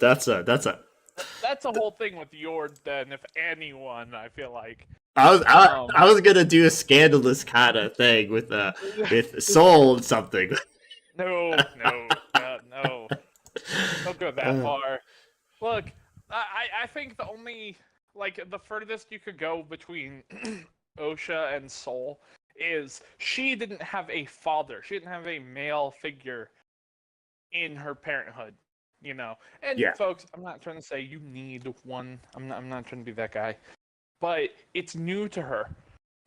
That's the whole thing with Yord. Then, if anyone, I feel like I was gonna do a scandalous kind of thing with Soul and something. No. Don't go that far. Look, I think the only the furthest you could go between Osha and Soul is she didn't have a father. She didn't have a male figure in her parenthood. And folks, I'm not trying to say you need one. I'm not trying to be that guy, but it's new to her,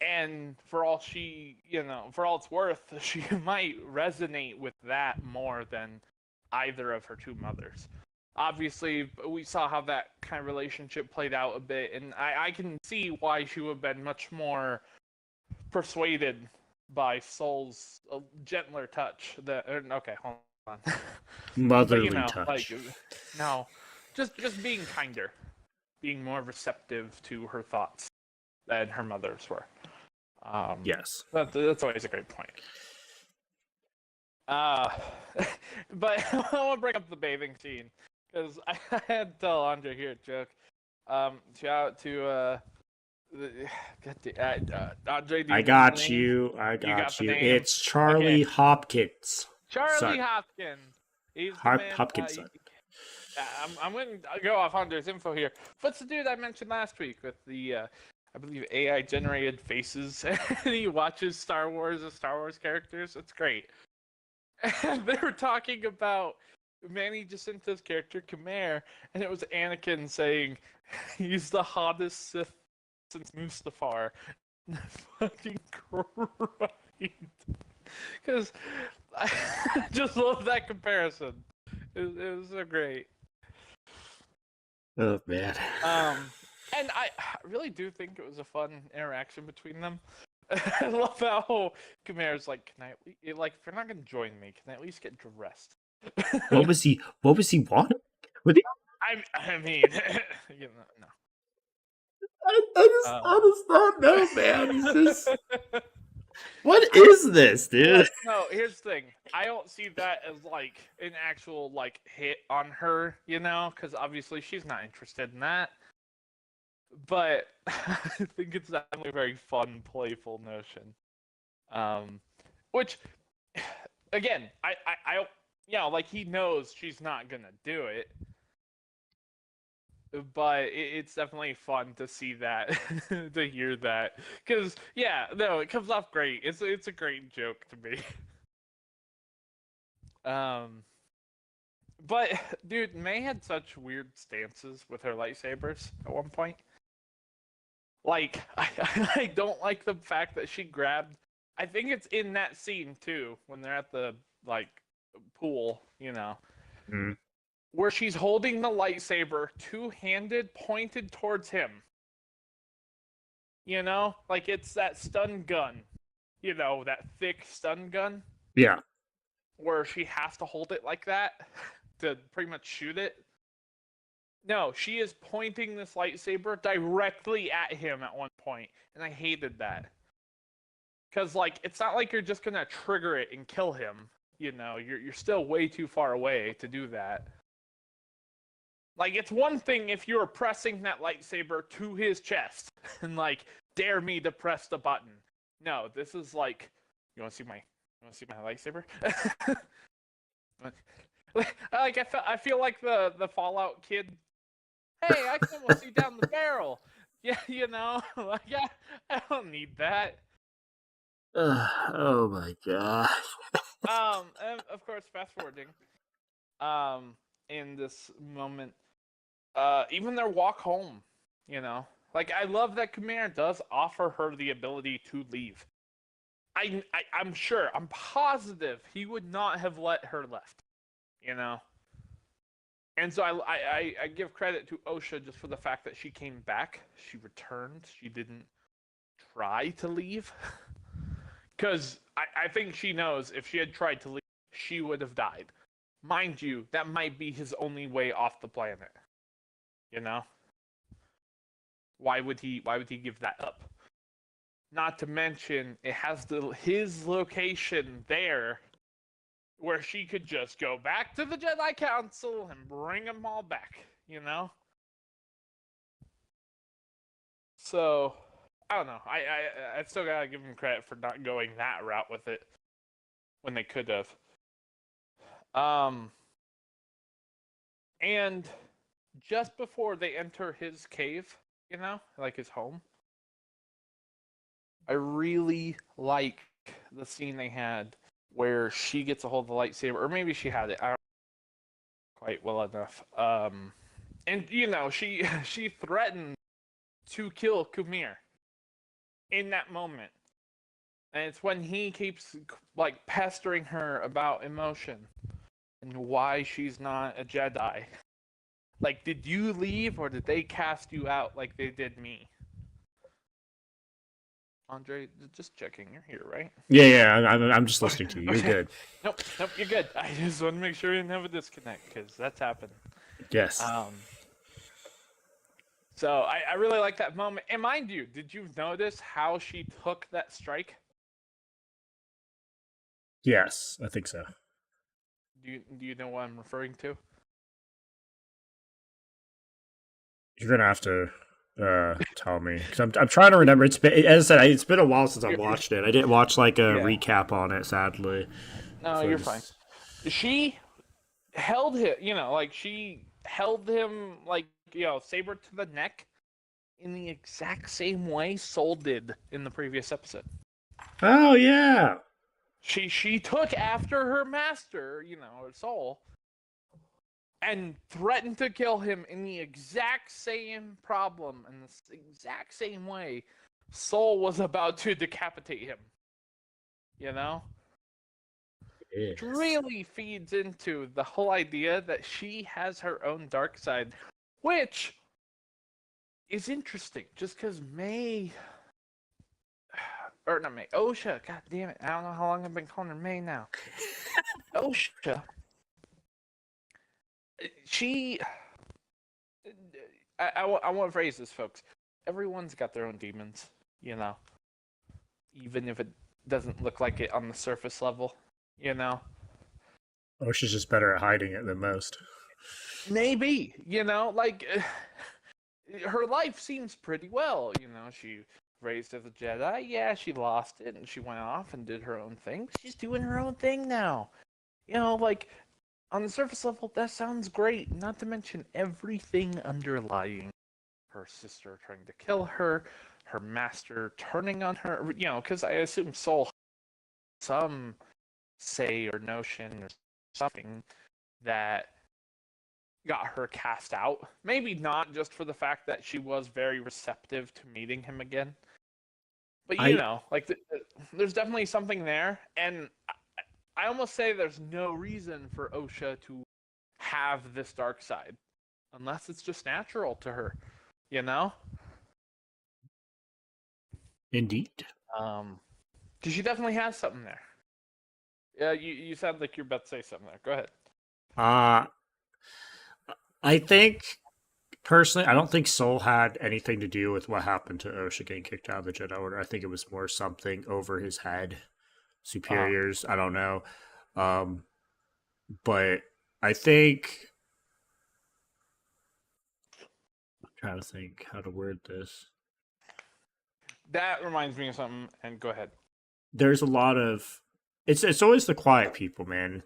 and for all it's worth, she might resonate with that more than either of her two mothers. Obviously, we saw how that kind of relationship played out a bit, and I can see why she would have been much more persuaded by Soul's gentler touch. Okay, hold on. Motherly touch. No, just being kinder, being more receptive to her thoughts than her mother's were. Yes, that's always a great point. But I want to bring up the bathing scene because I had to tell Andre here a joke. Shout out to Andre. I got you. It's Charlie Hopkins. Charlie Hopkins. He's the man, Hopkins. I'm going to go off Andre's info here. What's the dude I mentioned last week with the, I believe, AI generated faces? And he watches Star Wars as Star Wars characters. It's great. And they were talking about Manny Jacinto's character, Khmer, and it was Anakin saying he's the hottest Sith since Mustafar. Fucking Christ. Because I just love that comparison. It was so great. Oh man. And I really do think it was a fun interaction between them. I love how Khmer's like, can I if you're not gonna join me, can I at least get dressed? What was he wanting? I mean, no. I just don't know, man. He's just. What is this, dude? No, here's the thing. I don't see that as an actual hit on her, because obviously she's not interested in that. But I think it's definitely a very fun, playful notion. Which, again, I he knows she's not gonna do it. But it's definitely fun to see that, to hear that, because it comes off great. It's a great joke to me. But dude, May had such weird stances with her lightsabers at one point. Like, I don't like the fact that she grabbed. I think it's in that scene too when they're at the like pool, Mm. where she's holding the lightsaber two-handed, pointed towards him. Like it's that stun gun. That thick stun gun Yeah. where she has to hold it like that to pretty much shoot it. No, she is pointing this lightsaber directly at him at one point, and I hated that. Because, like, it's not like you're just gonna trigger it and kill him. You're still way too far away to do that. Like, it's one thing if you're pressing that lightsaber to his chest and, like, dare me to press the button. No, this is like, you want to see my lightsaber? I feel like the Fallout kid. Hey, I can almost see down the barrel. Yeah, like I don't need that. Oh my god. And of course, fast forwarding. In this moment, even their walk home, like I love that Khmer does offer her the ability to leave. I'm sure, I'm positive he would not have let her left, And so I give credit to Osha just for the fact that she came back, she returned, she didn't try to leave. Because I think she knows if she had tried to leave, she would have died. Mind you, that might be his only way off the planet. Why would he give that up? Not to mention, it has his location there where she could just go back to the Jedi Council and bring them all back, So, I don't know. I still gotta give him credit for not going that route with it when they could have. And just before they enter his cave, like his home, I really like the scene they had where she gets a hold of the lightsaber, or maybe she had it. I don't know quite well enough. And she threatened to kill Kumir in that moment. And it's when he keeps like pestering her about emotion and why she's not a Jedi. Like, did you leave or did they cast you out like they did me? Andre, just checking. You're here, right? Yeah. I'm just listening to you. You're Okay. good. Nope, you're good. I just want to make sure we didn't have a disconnect because that's happened. Yes. So I really like that moment. And mind you, did you notice how she took that strike? Yes, I think so. Do you know what I'm referring to? You're gonna have to tell me because I'm trying to remember. It's been, as I said, it's been a while since I watched it. I didn't watch like a recap on it, sadly. No, you're fine. She held him, like she held him like saber to the neck in the exact same way Soul did in the previous episode. Oh yeah. She took after her master, Soul, and threatened to kill him in the exact same problem, in the exact same way Soul was about to decapitate him. Which really feeds into the whole idea that she has her own dark side, which is interesting, just because Osha, god damn it, I don't know how long I've been calling her May now. Osha, I want to phrase this, folks. Everyone's got their own demons, even if it doesn't look like it on the surface level, Oh, she's just better at hiding it than most. Maybe, like her life seems pretty well, she raised as a Jedi. Yeah, she lost it and she went off and did her own thing. She's doing her own thing now. Like on the surface level, that sounds great. Not to mention everything underlying her sister trying to kill her, her master turning on her, because I assume Soul some say or notion or something that got her cast out. Maybe not just for the fact that she was very receptive to meeting him again, but I like there's definitely something there, and I almost say there's no reason for Osha to have this dark side, unless it's just natural to her, you know? indeed. Because she definitely has something there. Yeah, you sound like you're about to say something there. Go ahead. Uh I think personally, I don't think Soul had anything to do with what happened to Osha getting kicked out of the Jedi Order. I think it was more something over his head, Uh, superiors. I don't know, um, but I think I'm trying to think how to word this. that reminds me of something, and go ahead. There's a lot of it's always the quiet people, man.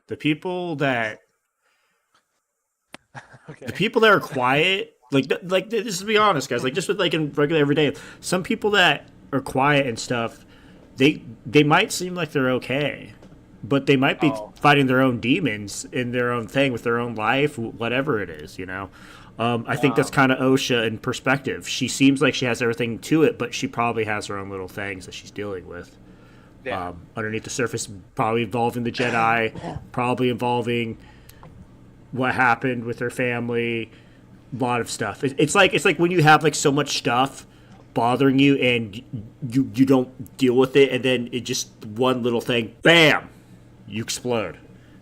Okay. The people that are quiet, like just to be honest, guys, like just with like in regular everyday, some people that are quiet and stuff, they might seem like they're okay, but they might be Oh, fighting their own demons in their own thing with their own life, whatever it is, you know. I think that's um, kind of Osha in perspective. She seems like she has everything to it, but she probably has her own little things that she's dealing with yeah. underneath the surface. Probably involving the Jedi, probably involving what happened with her family, a lot of stuff. It's like when you have like so much stuff bothering you and you don't deal with it, and then it just one little thing, bam, you explode.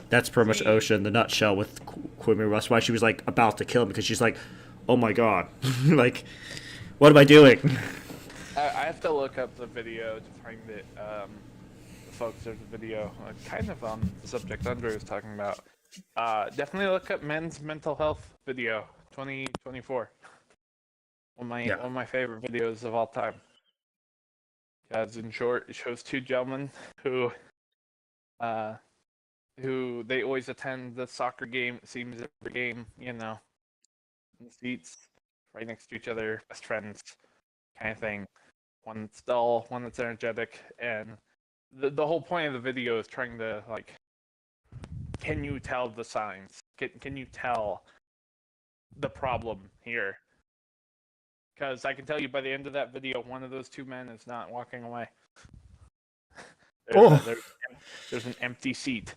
That's pretty much See, Osha in the nutshell with Quimmy. That's why she was like about to kill him, because she's like, oh my god, like what am I doing? I have to look up the video to find it. Folks, there's a video kind of on the subject Andre was talking about. Definitely look up men's mental health video 2024. Yeah, One of my favorite videos of all time. As in short, it shows two gentlemen who uh who they always attend the soccer game. It seems every game, in the seats right next to each other, best friends kind of thing. One that's dull, one that's energetic, and the whole point of the video is trying to like, can you tell the signs? Can you tell the problem here? Because I can tell you by the end of that video, one of those two men is not walking away. There's a oh, there's an empty seat,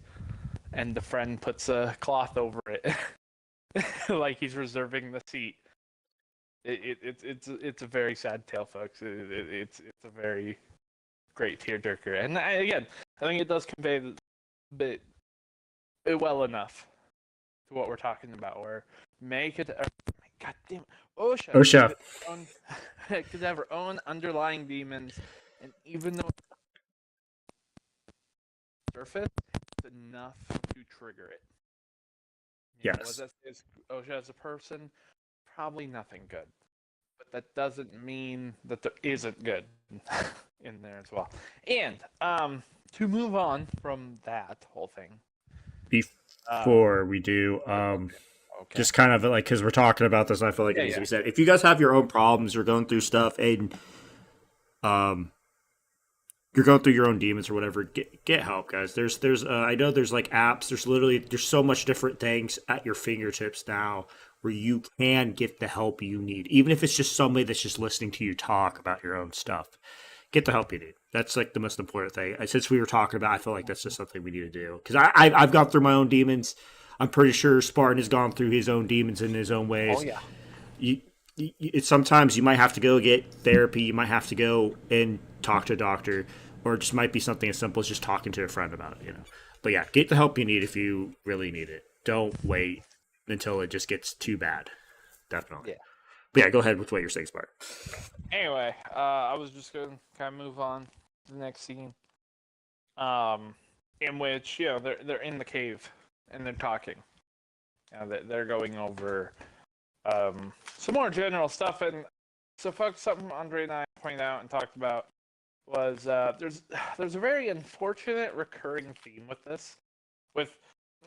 and the friend puts a cloth over it, like he's reserving the seat. It's a very sad tale, folks. It's a very great tearjerker, and again, I think it does convey the bit well enough to what we're talking about. Where May could, God damn, Osha Osha. could have her own underlying demons, and even though it's surface, it's enough to trigger it. What Yes. that is, Osha as a person, probably nothing good. But that doesn't mean that there isn't good in there as well. And to move on from that whole thing, um, Before we do, okay, just kind of like because we're talking about this, I feel like it yeah, needs to yeah, be said. If you guys have your own problems, you're going through stuff, and um, you're going through your own demons or whatever, get help, guys. There's I know there's like apps. There's so much different things at your fingertips now where you can get the help you need, even if it's just somebody that's just listening to you talk about your own stuff. Get the help you need. That's like the most important thing. Since we were talking about, I feel like that's just something we need to do, because I've gone through my own demons. I'm pretty sure Spartan has gone through his own demons in his own oh ways. yeah, Sometimes you might have to go get therapy. You might have to go and talk to a doctor, or it just might be something as simple as just talking to a friend about it. But yeah, get the help you need if you really need it. Don't wait until it just gets too bad. Definitely. yeah. But yeah, go ahead with what you're saying, Spartan. Anyway, I was just gonna kind of move on to the next scene, um, in which they're in the cave and they're talking. They're going over some more general stuff, and so folks, something Andre and I pointed out and talked about was there's a very unfortunate recurring theme with this, with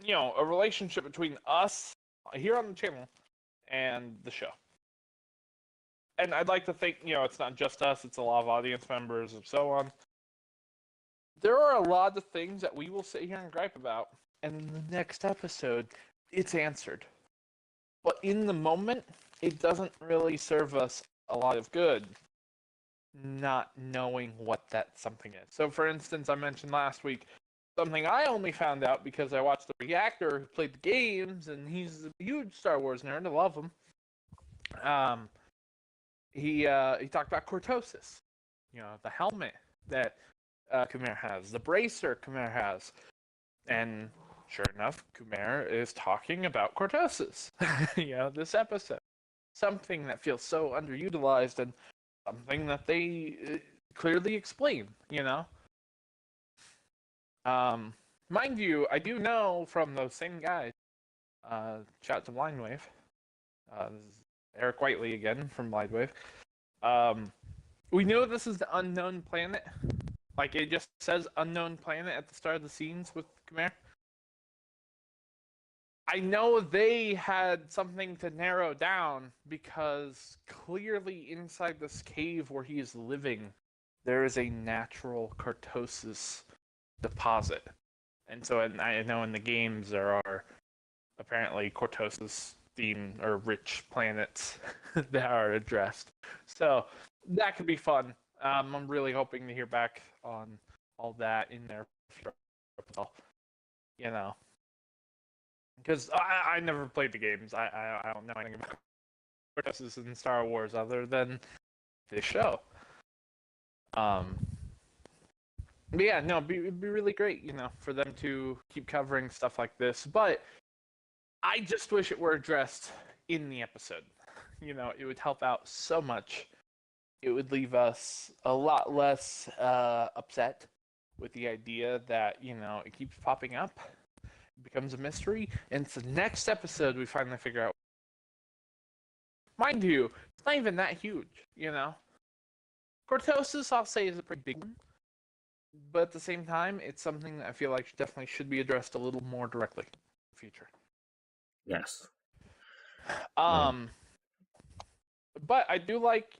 a relationship between us here on the channel and the show. And I'd like to think, it's not just us, it's a lot of audience members and so on. There are a lot of things that we will sit here and gripe about, and in the next episode, it's answered. But in the moment, it doesn't really serve us a lot of good not knowing what that something is. So, for instance, I mentioned last week something I only found out because I watched the reactor who played the games, and he's a huge Star Wars nerd. I love him. He talked about cortosis, the helmet that Khmer has, the bracer Khmer has, and sure enough, Khmer is talking about cortosis. This episode, something that feels so underutilized and something that they clearly explain. Mind you, I do know from those same guys. Shout out to Blindwave. This is Eric Whiteley again from Blindwave. We know this is the unknown planet. Like, it just says unknown planet at the start of the scenes with Khmer. I know they had something to narrow down because clearly inside this cave where he is living, there is a natural cortosis deposit. And so I know in the games there are apparently cortosis themed or rich planets that are addressed. So that could be fun. I'm really hoping to hear back on all that in there. Because I never played the games. I don't know anything about cortosis in Star Wars other than this show. But yeah, no, it'd be really great, for them to keep covering stuff like this. But I just wish it were addressed in the episode. It would help out so much. It would leave us a lot less upset with the idea that, it keeps popping up, it becomes a mystery, and it's the next episode we finally figure out. Mind you, it's not even that huge, Cortosis, I'll say, is a pretty big one. But at the same time, it's something that I feel like definitely should be addressed a little more directly in the future. Yes. But I do like,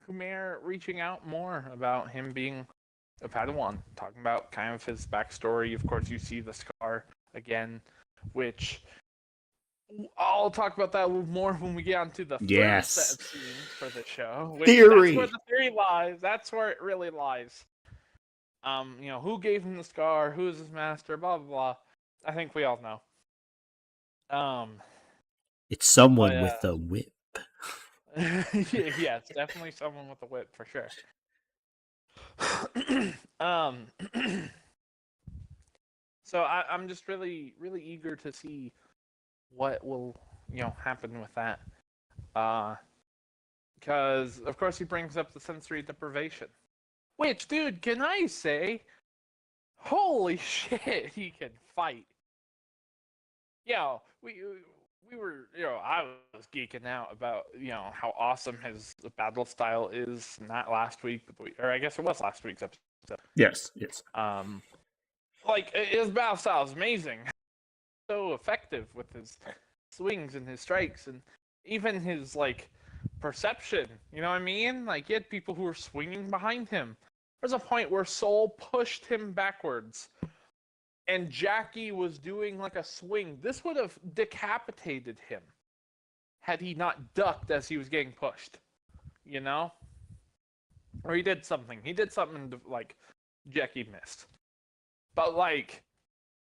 Khmer reaching out more about him being a Padawan, talking about kind of his backstory. Of course, you see the scar again, which I'll talk about that a little more when we get onto the third set of scenes for the show. Theory. That's where the theory lies. That's where it really lies. Who gave him the scar? Who is his master? Blah blah blah. I think we all know. It's someone with a whip. Yeah, it's definitely someone with a whip for sure. So I'm just really, really eager to see what will, happen with that. Because, of course, he brings up the sensory deprivation. Which, dude, can I say, holy shit, he can fight. We were, I was geeking out about, how awesome his battle style is. Not last week, or I guess it was last week's episode. Yes. His battle style is amazing. So effective with his swings and his strikes, and even his, perception. You know what I mean? He had people who were swinging behind him. There's a point where Soul pushed him backwards, and Jackie was doing a swing. This would have decapitated him had he not ducked as he was getting pushed. Or he did something. He did something Jackie missed. But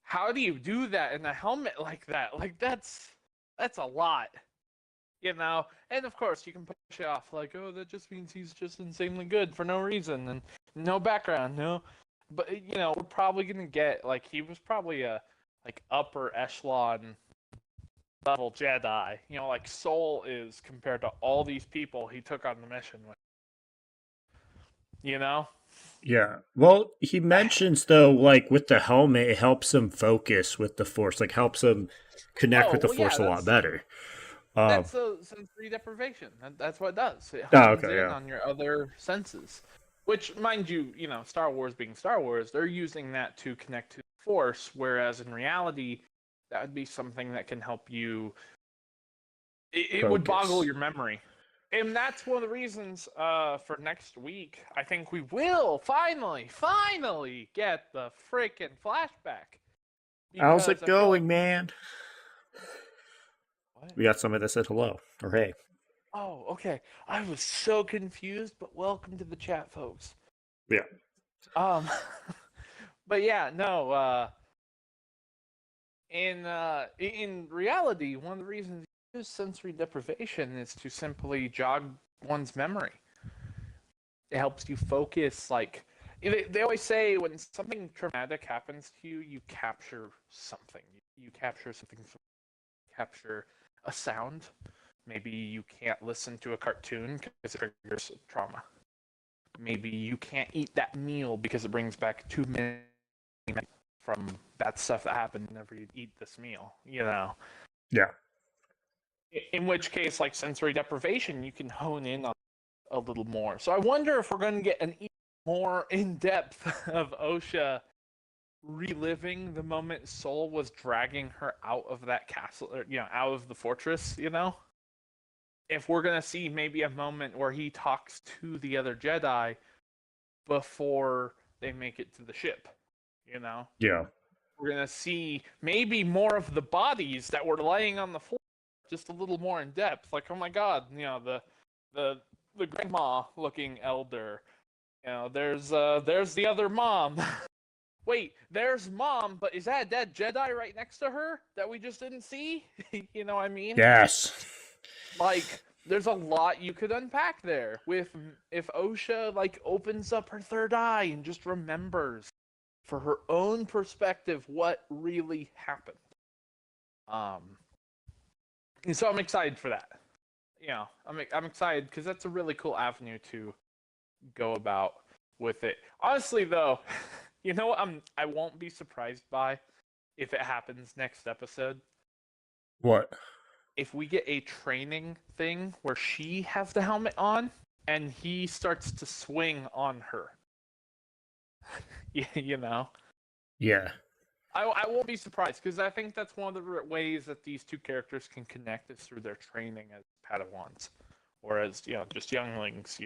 how do you do that in a helmet like that? That's a lot. And of course you can push it off that just means he's just insanely good for no reason and no background, no. But we're probably gonna get he was probably a upper echelon level Jedi. Soul is compared to all these people he took on the mission with. Yeah. Well, he mentions though, with the helmet, it helps him focus with the Force, helps him connect with the Force a lot better. That's a sensory deprivation. That's what it does. It hones in on your other senses. Which, mind you, Star Wars being Star Wars, they're using that to connect to the Force, whereas in reality, that would be something that can help you. It would boggle your memory. And that's one of the reasons for next week, I think we will finally get the freaking flashback. How's it going, man? What? We got somebody that said hello or hey. Oh, okay. I was so confused, but welcome to the chat, folks. Yeah. Um, but yeah, no. In reality, one of the reasons you use sensory deprivation is to simply jog one's memory. It helps you focus. Like they always say, when something traumatic happens to you, you capture something. You capture something. Capture a sound. Maybe you can't listen to a cartoon because it triggers trauma. Maybe you can't eat that meal because it brings back too many from bad stuff that happened whenever you eat this meal, you know. Yeah. In which case, like sensory deprivation, you can hone in on a little more. So I wonder if we're going to get an even more in depth of Osha reliving the moment Soul was dragging her out of that castle, or, out of the fortress, If we're going to see maybe a moment where he talks to the other Jedi before they make it to the ship, Yeah. We're going to see maybe more of the bodies that were laying on the floor, just a little more in depth. Like, oh my god, the grandma looking elder. There's the other mom. Wait, there's mom, but is that a dead Jedi right next to her that we just didn't see? You know what I mean? Yes. Like, there's a lot you could unpack there with if Osha opens up her third eye and just remembers for her own perspective what really happened. And so I'm excited for that. I'm excited because that's a really cool avenue to go about with it. Honestly, though, you know what I won't be surprised by if it happens next episode. What? If we get a training thing where she has the helmet on and he starts to swing on her. Yeah. I won't be surprised because I think that's one of the ways that these two characters can connect is through their training as Padawans or as, just younglings,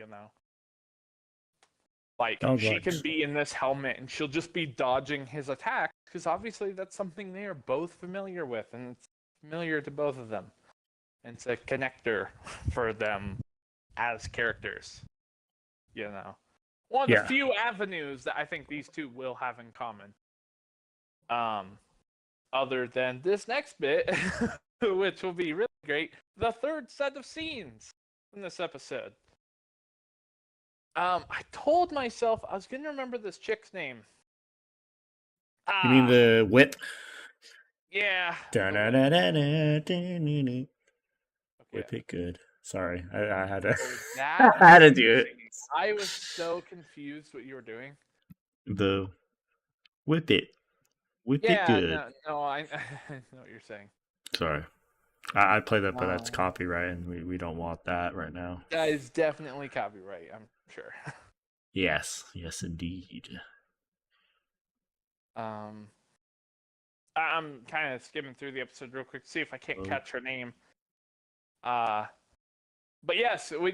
Like, she can be in this helmet and she'll just be dodging his attacks because obviously that's something they are both familiar with and it's familiar to both of them. And it's a connector for them as characters, One of the few avenues that I think these two will have in common. Other than this next bit, which will be really great, the third set of scenes in this episode. I told myself I was going to remember this chick's name. You mean the whip? Yeah. Whip it good. Sorry, I had to. I had to do it. I was so confused what you were doing. The whip it. Whip it good. No, I know what you're saying. Sorry. I play that, but that's copyright, and we don't want that right now. That is definitely copyright, I'm sure. Yes, indeed. I'm kind of skimming through the episode real quick to see if I can't catch her name. But yes, we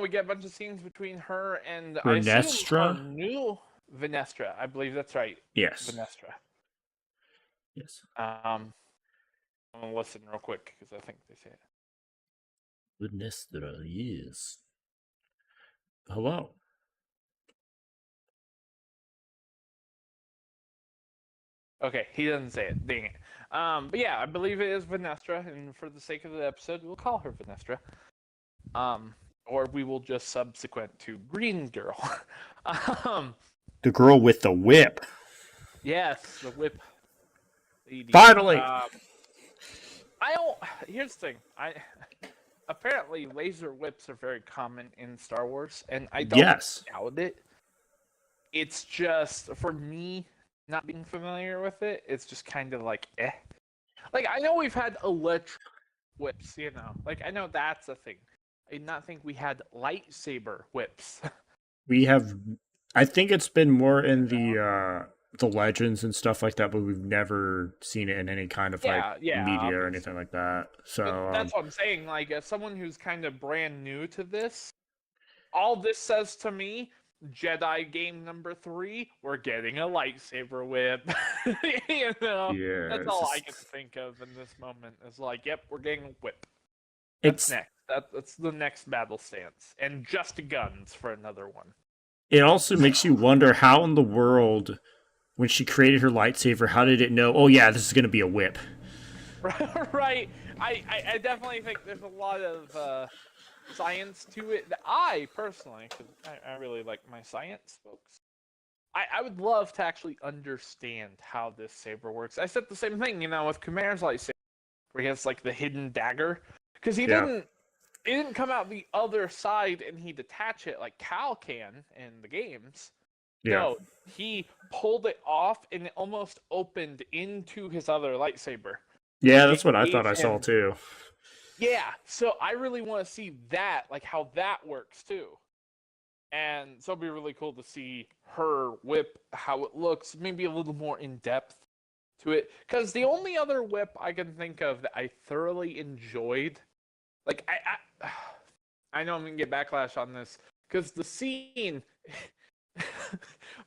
get a bunch of scenes between her and Vernestra? New Venestra. I believe that's right. Yes. Venestra. Yes. I'm gonna listen real quick because I think they say it. Venestra, yes. Hello. Okay, he doesn't say it. Dang it. But yeah, I believe it is Venestra, and for the sake of the episode, we'll call her Venestra. Or we will just subsequent to Green Girl. The girl with the whip. Yes, the whip lady. Finally. Here's the thing. Apparently laser whips are very common in Star Wars, and I don't doubt it. It's just for me not being familiar with it. It's just kind of like eh. Like I know we've had electric whips, Like I know that's a thing. I did not think we had lightsaber whips. We have. I think it's been more in the legends and stuff like that, but we've never seen it in any kind of media obviously. Or anything like that. So that's what I'm saying. Like, as someone who's kind of brand new to this, all this says to me, Jedi game number 3, we're getting a lightsaber whip. Yeah, that's all I can think of in this moment. Is like, yep, we're getting a whip. That's It's next. That's the next battle stance. And just guns for another one. it also makes you wonder how in the world, when she created her lightsaber, how did it know? Oh yeah, this is gonna be a whip. Right. I definitely think there's a lot of science to it. That I personally, because I really like my science folks. I would love to actually understand how this saber works. I said the same thing, with Khmer's lightsaber, where he has like the hidden dagger, because he Yeah. didn't come out the other side and he detach it like Cal can in the games. Yeah. No, he pulled it off and it almost opened into his other lightsaber. Yeah, Like that's it what I thought gave I saw him. too. Yeah, so I really want to see that, like how that works too. And so it'd be really cool to see her whip, how it looks, maybe a little more in depth to it. Because the only other whip I can think of that I thoroughly enjoyed, like I know I'm gonna get backlash on this, because the scene,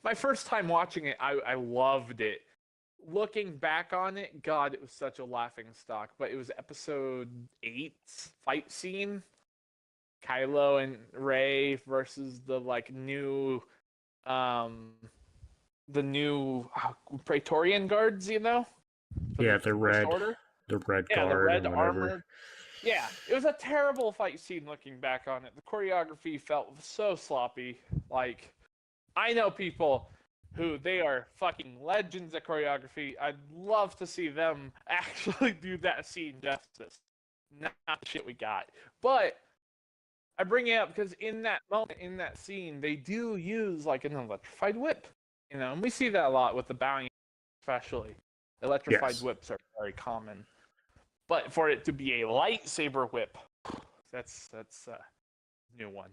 my first time watching it, I loved it. Looking back on it, God, it was such a laughing stock. But it was episode 8's fight scene. Kylo and Rey versus the um, new Praetorian guards, for Yeah, the the First red, Order. the red Yeah, the guard red and whatever. armored. Yeah, it was a terrible fight scene looking back on it. The choreography felt so sloppy. Like, I know people who they are fucking legends at choreography. I'd love to see them actually do that scene justice. Not the shit we got. But I bring it up because in that moment, in that scene, they do use like an electrified whip. And we see that a lot with the bounty, especially. Electrified Yes. whips are very common. But for it to be a lightsaber whip, that's a new one.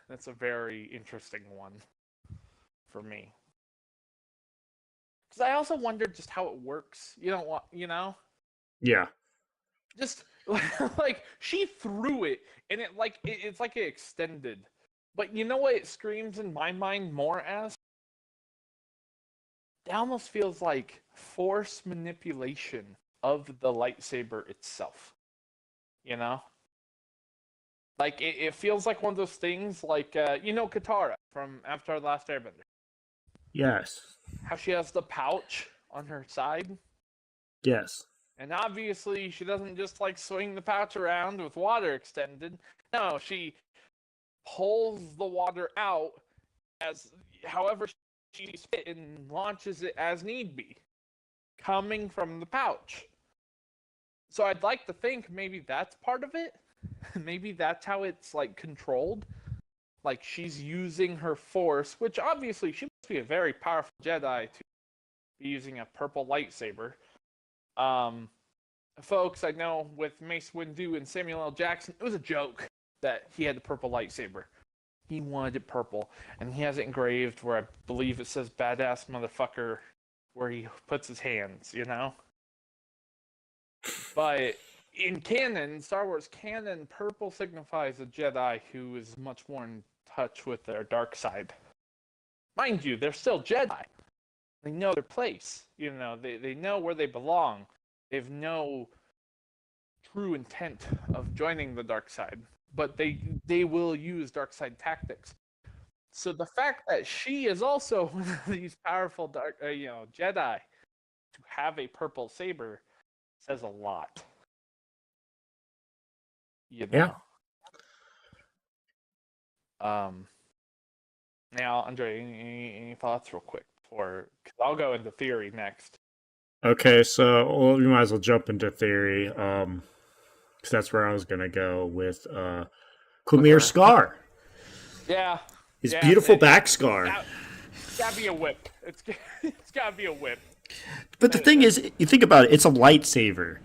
That's a very interesting one for me. Because I also wondered just how it works. Yeah. Just like she threw it, and it's like it extended. But you know what it screams in my mind more as? It almost feels like force manipulation of the lightsaber itself. You know? Like it feels like one of those things like Katara from Avatar: The Last Airbender. Yes. How she has the pouch on her side. Yes. And obviously she doesn't just like swing the pouch around with water extended. No, she pulls the water out as however she sees fit and launches it as need be, coming from the pouch. So I'd like to think maybe that's part of it. Maybe that's how it's like controlled. Like she's using her force, which obviously she must be a very powerful Jedi to be using a purple lightsaber. Folks, I know with Mace Windu and Samuel L. Jackson, it was a joke that he had the purple lightsaber. He wanted it purple, and he has it engraved where I believe it says "badass motherfucker" where he puts his hands. But in canon, Star Wars canon, purple signifies a Jedi who is much more in touch with their dark side. Mind you, they're still Jedi. They know their place. They know where they belong. They have no true intent of joining the dark side, but they will use dark side tactics. So the fact that she is also one of these powerful Jedi to have a purple saber says a lot. Yeah. Now, Andre, any thoughts real quick before? Because I'll go into theory next. Okay, so we might as well jump into theory. Because that's where I was gonna go with Khmer Scar. Yeah. His beautiful back scar. It's gotta be a whip. It's gotta be a whip. But the thing is, you think about it, it's a lightsaber.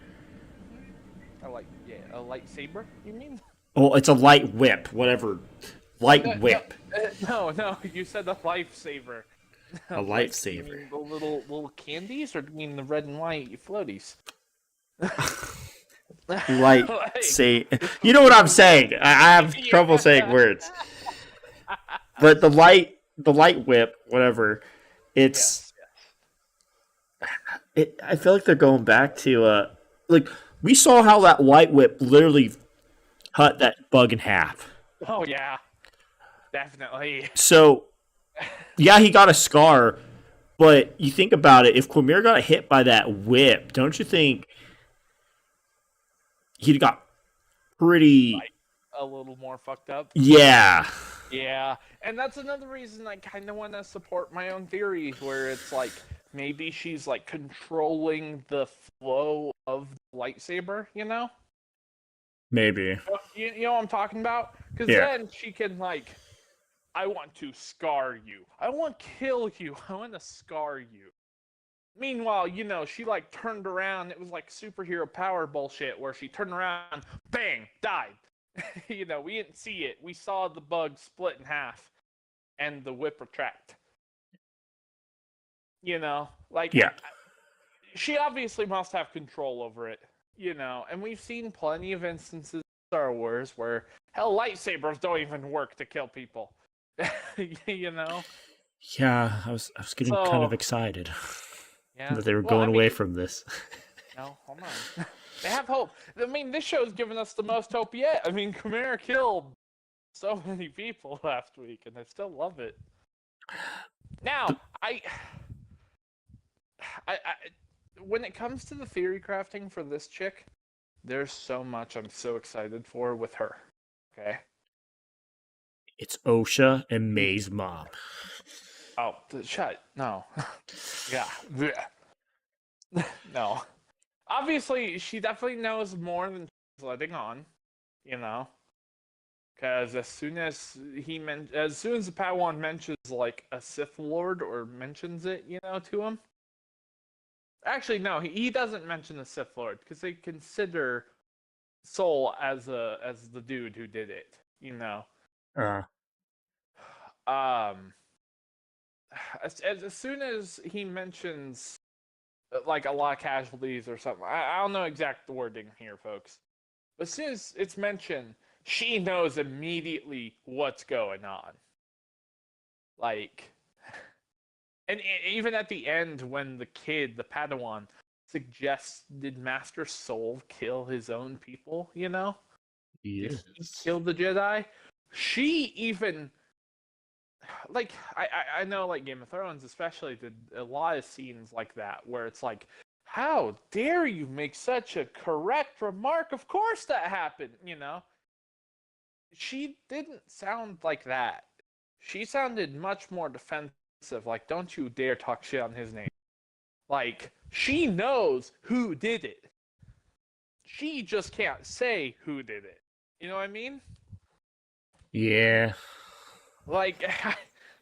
A lightsaber, you mean? Oh, it's a light whip, whatever. Light whip. No, you said a lifesaver. A lightsaver. The little candies, or do you mean the red and white floaties? Say, you know what I'm saying. I have trouble saying words. But the light whip, whatever. It's. Yes. I feel like they're going back to like We saw how that white whip literally cut that bug in half. Oh yeah, definitely. So, yeah, he got a scar, but you think about it, if Cormier got hit by that whip, don't you think he'd got pretty. Like a little more fucked up. Yeah. Yeah, and that's another reason I kind of want to support my own theory, where it's like maybe she's like controlling the flow of the lightsaber, you know? Maybe. You know what I'm talking about? Because Yeah. then she can like, I want to scar you. I want to kill you. I want to scar you. Meanwhile, you know, she like turned around. It was like superhero power bullshit where she turned around, bang, died. You know, we didn't see it. We saw the bug split in half and the whip retract. You know, like, Yeah. she obviously must have control over it, you know, and we've seen plenty of instances in Star Wars where, hell, lightsabers don't even work to kill people. You know? Yeah, I was getting kind of So, excited yeah. that they were Well, I going away mean, from this. no, hold on. They have hope. I mean, this show's given us the most hope yet. I mean, Khmer killed so many people last week, and I still love it. Now, I when it comes to the theory crafting for this chick, there's so much I'm so excited for with her. Okay. It's Osha and May's mom. Oh, shut. No. Yeah. No. Obviously, she definitely knows more than she's letting on. You know, because as soon as as soon as the Padawan mentions like a Sith Lord or mentions it, you know, to him. Actually, no, he doesn't mention the Sith Lord because they consider Soul as the dude who did it. You know. Uh, Um. As soon as he mentions like a lot of casualties or something, I don't know exact wording here, folks. But as soon as it's mentioned, she knows immediately what's going on. Like, and even at the end, when the kid, the Padawan, suggests, did Master Soul kill his own people? You know, did he yes. kill the Jedi? She even like I know like Game of Thrones especially did a lot of scenes like that where it's like, how dare you make such a correct remark? Of course that happened, you know. She didn't sound like that. She sounded much more defensive, like, don't you dare talk shit on his name. Like, she knows who did it. She just can't say who did it. You know what I mean? Yeah. Like,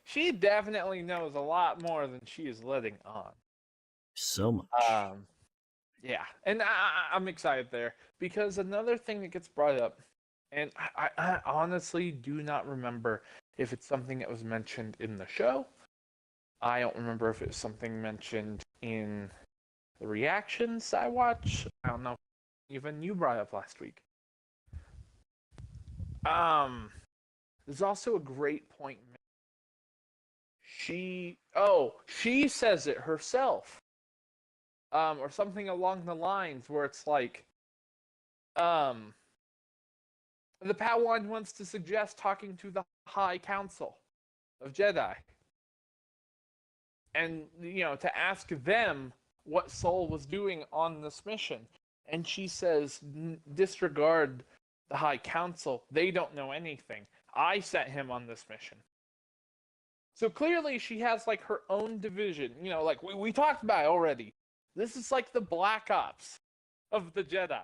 she definitely knows a lot more than she is letting on. So much. Yeah, and I'm excited there because another thing that gets brought up, and I honestly do not remember if it's something that was mentioned in the show. I don't remember if it was something mentioned in the reactions I watch. I don't know. Even you brought it up last week. There's also a great point. She says it herself. Or something along the lines where it's like, um, the Padawan wants to suggest talking to the High Council of Jedi, and you know, to ask them what Soul was doing on this mission. And she says, disregard the High Council. They don't know anything. I sent him on this mission. So clearly she has like her own division. You know, like we talked about it already. This is like the Black Ops of the Jedi.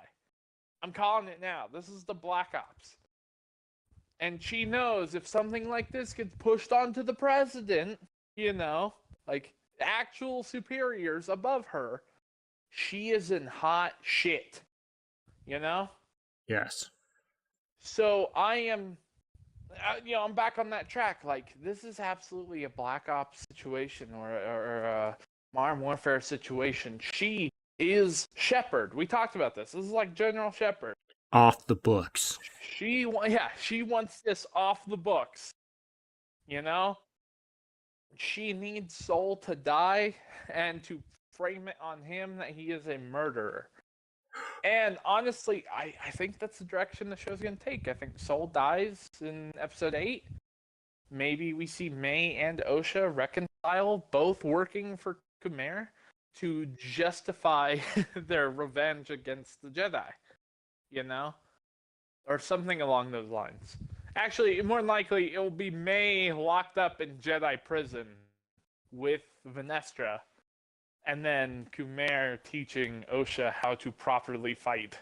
I'm calling it now. This is the Black Ops. And she knows if something like this gets pushed onto the president, you know, like actual superiors above her, she is in hot shit. You know? Yes. So I am, you know, I'm back on that track. Like, this is absolutely a Black Ops situation or a Modern Warfare situation. She is Shepard. We talked about this. This is like General Shepard. Off the books. She wants this off the books. You know? She needs Soul to die and to frame it on him that he is a murderer. And honestly, I think that's the direction the show's going to take. I think Soul dies in episode 8. Maybe we see May and Osha reconcile, both working for Khmer to justify their revenge against the Jedi, you know? Or something along those lines. Actually, more than likely, it will be May locked up in Jedi prison with Venestra, and then Khmer teaching Osha how to properly fight,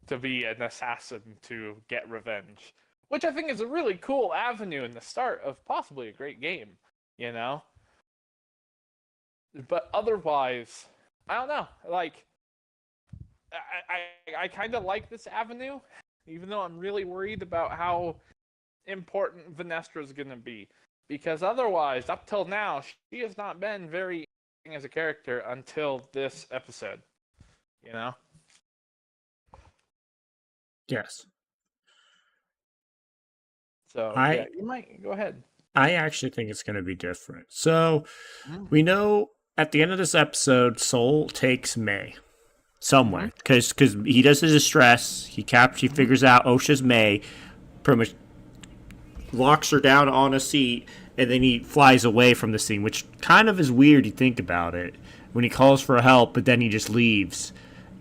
to be an assassin to get revenge. Which I think is a really cool avenue in the start of possibly a great game, you know? But otherwise, I don't know. Like, I kind of like this avenue, even though I'm really worried about how important Venestra is going to be. Because otherwise, up till now, she has not been very interesting as a character until this episode, you know? Yes. So, yeah, you might go ahead. I actually think it's going to be different. So, we know at the end of this episode, Soul takes May somewhere because he does his distress. He figures out Osha's May, pretty much locks her down on a seat, and then he flies away from the scene, which kind of is weird. You think about it when he calls for help, but then he just leaves,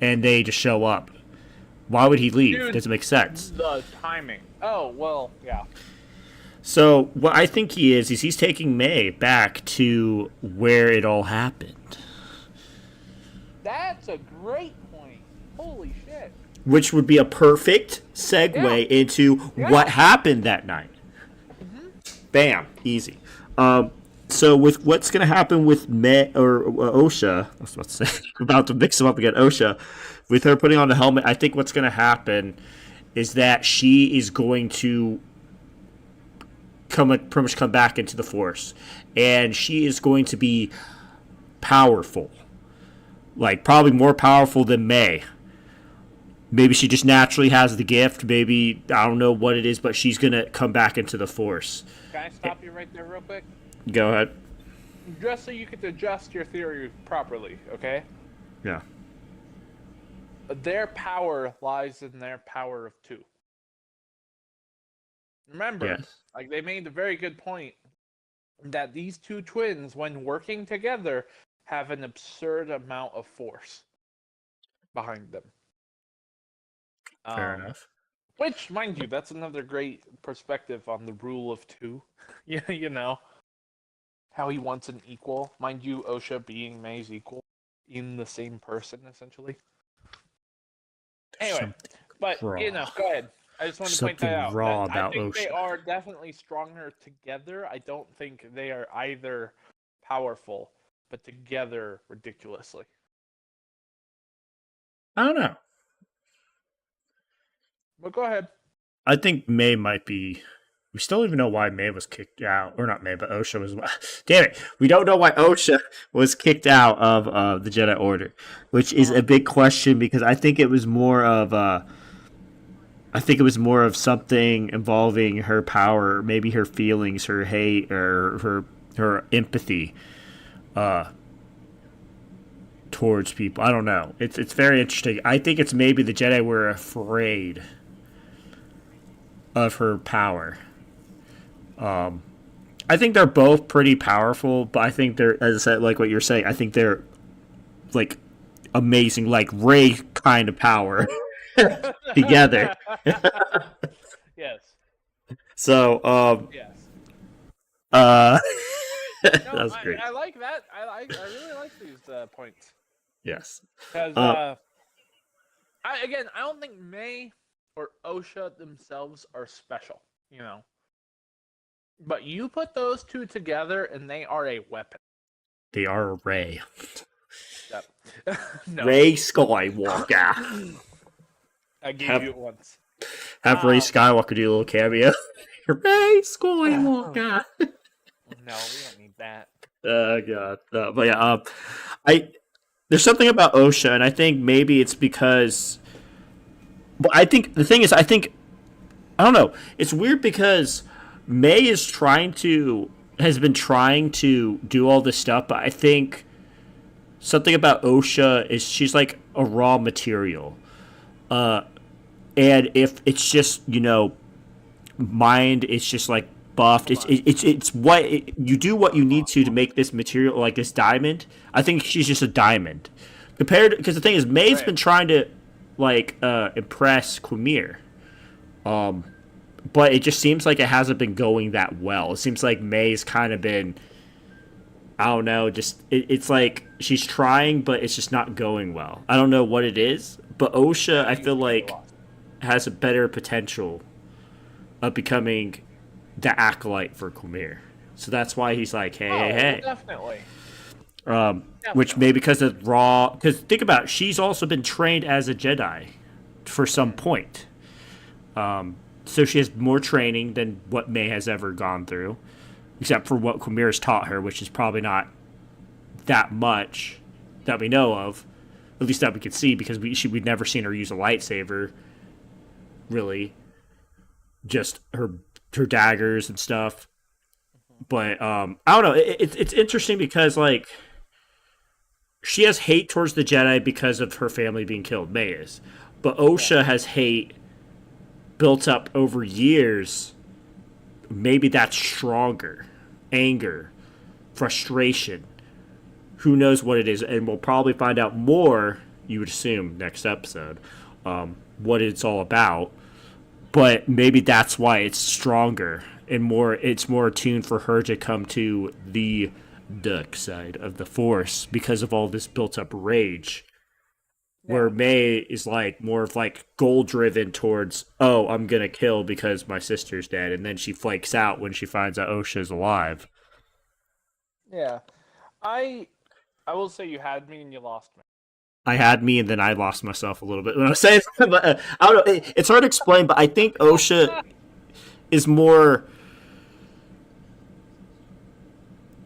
and they just show up. Why would he leave? It doesn't make sense. The timing. Oh, well, yeah. So what I think he is he's taking May back to where it all happened. That's a great point. Holy shit. Which would be a perfect segue into what happened that night. Bam. Easy. So with what's going to happen with May or Osha, I was about to say, about to mix them up again, Osha, with her putting on the helmet, I think what's going to happen is that she is going to pretty much come back into the Force, and she is going to be powerful, like probably more powerful than May. Maybe she just naturally has the gift. Maybe I don't know what it is, but she's gonna come back into the Force. Can I stop you right there real quick? Go ahead. Just so you could adjust your theory properly, okay? Yeah. Their power lies in their power of 2. Remember, like they made a very good point that these two twins, when working together, have an absurd amount of force behind them. Fair enough. Which, mind you, that's another great perspective on the rule of 2. You know, how he wants an equal. Mind you, Osha being May's equal in the same person, essentially. Anyway, but, you know, go ahead. I just want to point that out. I think they are definitely stronger together. I don't think they are either powerful, but together ridiculously. I don't know. But go ahead. I think May might be. We still don't even know why May was kicked out, or not May, but Osha was. Damn it! We don't know why Osha was kicked out of the Jedi Order, which is a big question because I think it was more of something involving her power, maybe her feelings, her hate, or her empathy towards people. I don't know. It's very interesting. I think it's maybe the Jedi were afraid of her power. I think they're both pretty powerful, but I think they're, as I said, like what you're saying, I think they're like amazing, like Rey kind of power together. Yes. So, yes. That's great. I like that. I really like these points. Yes. Because I don't think May or Osha themselves are special, you know. But you put those two together, and they are a weapon. They are a Rey. Yep. No. Rey Skywalker. I gave you it once. Have Rey Skywalker do a little cameo. Rey Skywalker. No, we don't need that. Oh god. No, but yeah, there's something about Osha, and I think maybe it's because. But I think the thing is, I don't know. It's weird because May has been trying to do all this stuff, but I think something about Osha is she's like a raw material. Uh, and if it's just mind, it's just like buffed. It's what you do what you need to make this material like this diamond. I think she's just a diamond compared because the thing is May's Right. been trying to impress Quimir, but it just seems like it hasn't been going that well. It seems like May's kind of been, I don't know, just it's like she's trying, but it's just not going well. I don't know what it is, but OSHA, I She's feel maybe like, lost. has a better potential of becoming the acolyte for Quimir. So that's why he's like, hey, hey, Oh, well, hey. definitely. Which may Definitely. because of Raw. Because think about it, she's also been trained as a Jedi for some Mhm. point. So she has more training than what May has ever gone through, except for what Quimir has taught her, which is probably not that much that we know of, at least that we could see, because we'd never seen her use a lightsaber, really, just her daggers and stuff. But I don't know. It's interesting because like she has hate towards the Jedi because of her family being killed. May is, but Yeah. Osha has hate built up over years. Maybe that's stronger, anger, frustration. Who knows what it is, and we'll probably find out more. You would assume next episode, what it's all about. But maybe that's why it's stronger and more. It's more attuned for her to come to the dark side of the Force because of all this built up rage. Where Yeah. May is like more of like goal driven towards, oh, I'm gonna kill because my sister's dead, and then she flakes out when she finds out Osha's alive. Yeah. I I will say you had me and you lost me. I had me, and then I lost myself a little bit when I was saying, but I don't know. It's hard to explain, but I think Osha is more.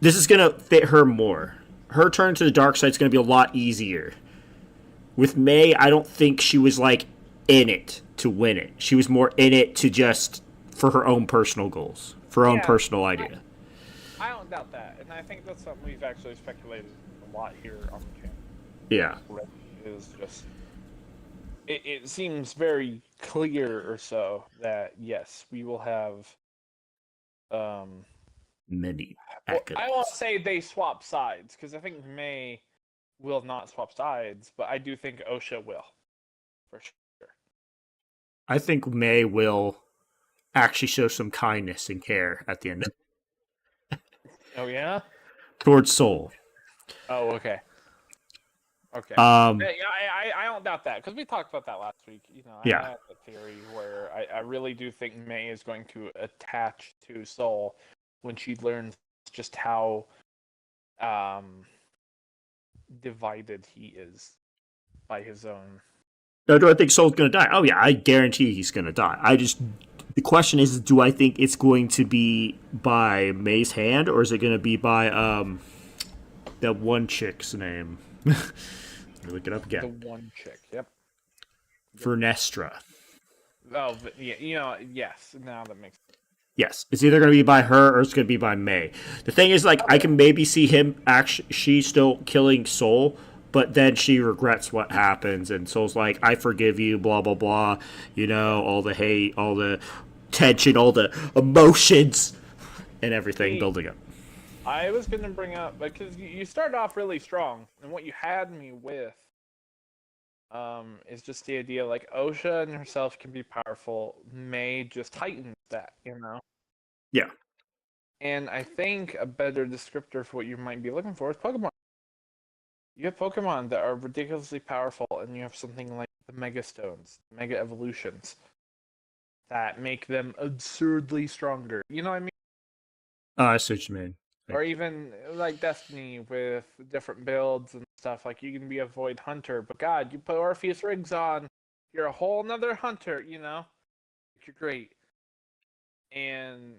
This is gonna fit her more. Her turn to the dark side is gonna be a lot easier. With May, I don't think she was like in it to win it. She was more in it to just for her own personal goals, for her own Yeah. personal I idea. I don't doubt that, and I think that's something we've actually speculated a lot here on the channel. Yeah, Is just it seems very clear or so that yes, we will have um many well, I won't accolades. say they swap sides because I think May will not swap sides, but I do think OSHA will for sure. I think May will actually show some kindness and care at the end Oh yeah. towards Soul. Oh okay. Okay. Um, Yeah, I don't doubt that because we talked about that last week. You know, I yeah, have a theory where I really do think May is going to attach to Soul when she learns just how um divided he is by his own. no, do I think Soul's gonna die? Oh yeah, I guarantee he's gonna die. I just the question is, do I think it's going to be by May's hand or is it gonna be by that one chick's name? Look it up The again. one chick. Yep. Yep. Vernestra. Oh, but yeah. You know, yes. Now that makes. Yes, it's either going to be by her or it's going to be by May. The thing is, like, I Okay. can maybe see him actually, she still killing Soul, but then she regrets what happens, and Soul's like, I forgive you, blah, blah, blah. All the hate, all the tension, all the emotions, and everything See, building up. I was going to bring up because you started off really strong, and what you had me with is just the idea like OSHA and herself can be powerful. May just heightens that, you know. Yeah. And I think a better descriptor for what you might be looking for is Pokemon. You have Pokemon that are ridiculously powerful, and you have something like the Mega Stones, Mega Evolutions, that make them absurdly stronger. You know what I mean? I see what you mean. Or Like, even like Destiny with different builds and stuff. Like you can be a Void Hunter, but God, you put Orpheus Rings on, you're a whole nother hunter. You know, you're great. And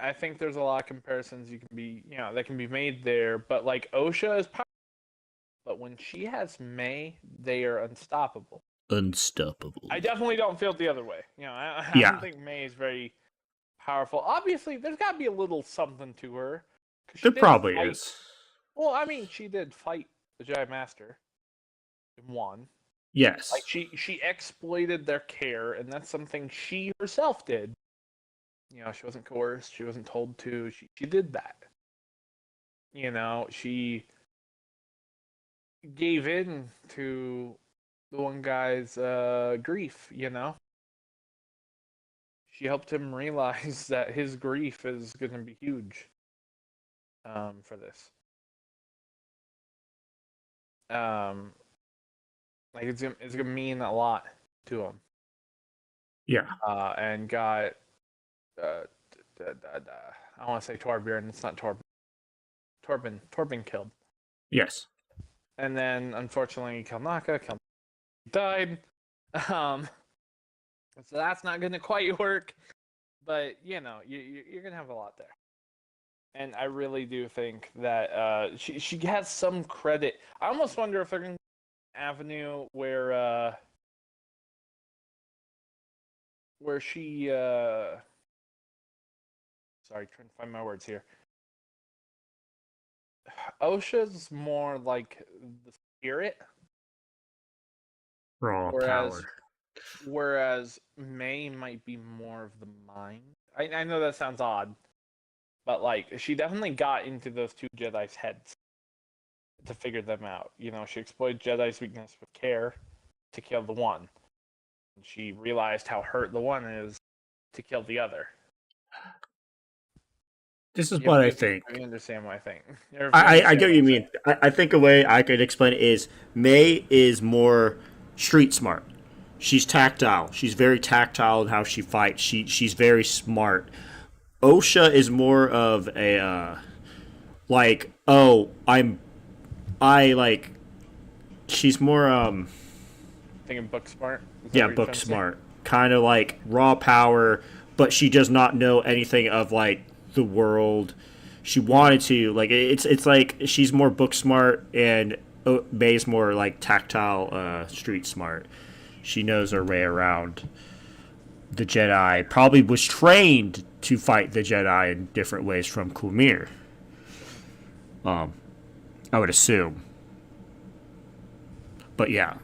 I think there's a lot of comparisons you can be, that can be made there. But like OSHA is powerful, but when she has May, they are unstoppable. I unstoppable. definitely don't feel the other way. I don't Yeah, think May is very powerful. Obviously, there's got to be a little something to her because she there did probably fight. is. Well, I mean, she did fight the Jedi Master. One, like Yes. she exploited their care, and that's something she herself did. She wasn't coerced, she wasn't told to. She did that. She gave in to the one guy's grief. She helped him realize that his grief is going to be huge for this. Um, like it's gonna mean a lot to him. Yeah. And got uh, I want to say Torbjorn. It's not Torb. Torben killed. Yes. And then unfortunately Kalnaka died. So that's not gonna quite work. But you're gonna have a lot there. And I really do think that she has some credit. I almost wonder if they're going to avenue where she sorry, trying to find my words here. OSHA's more like the spirit, Raw whereas power. whereas May might be more of the mind. I know that sounds odd, but like she definitely got into those two Jedi's heads to figure them out. She exploited Jedi's weakness with care to kill the one. And she realized how hurt the one is to kill the other. This is what I If think. you understand what I think. Or if you I understand get what what you I'm mean. saying. I think a way I could explain it is May is more street smart. She's tactile. She's very tactile in how she fights. She's very smart. Osha is more of a like, oh, I like, she's more Thinking book smart. Is that yeah, what you're book trying to say? smart, kind of like raw power, but she does not know anything of like the world. She wanted to like it's like she's more book smart, and May's more like tactile, street smart. She knows her way around the Jedi. Probably was trained to fight the Jedi in different ways from Kumir. I would assume, but yeah,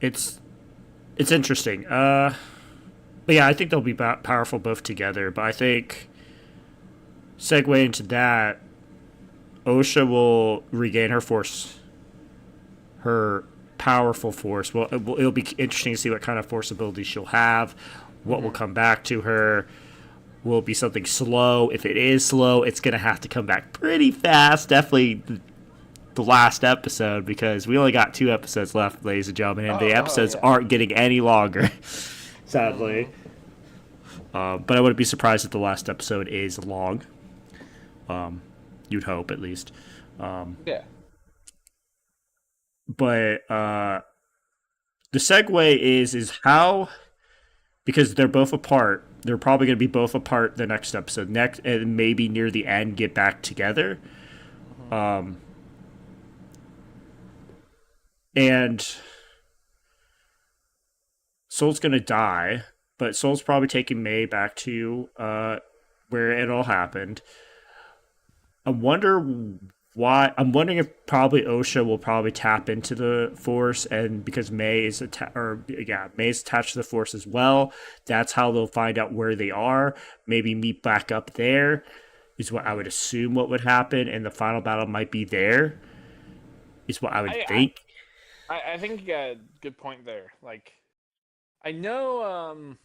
it's it's interesting. But yeah, I think they'll be powerful both together. But I think segue into that, Osha will regain her force, her powerful force. Well, it'll be interesting to see what kind of force abilities she'll have. What will come back to her? Will it be something slow? If it is slow, it's gonna have to come back pretty fast. Definitely the last episode, because we only got 2 episodes left, ladies and gentlemen, and the Oh episodes yeah. aren't getting any longer, sadly. Mhm. But I wouldn't be surprised if the last episode is long. You'd hope, at least. Yeah. But the segue is how, because they're both apart. They're probably going to be both apart the next episode. Next, and maybe near the end, get back together. Mhm. And Soul's going to die, but Soul's probably taking May back to where it all happened. I wonder why. I'm wondering if probably Osha will probably tap into the Force, and because May is May's attached to the Force as well. That's how they'll find out where they are. Maybe meet back up there is what I would assume what would happen, and the final battle might be there. Is what I would I, think. I think you got a good point there. Like, I know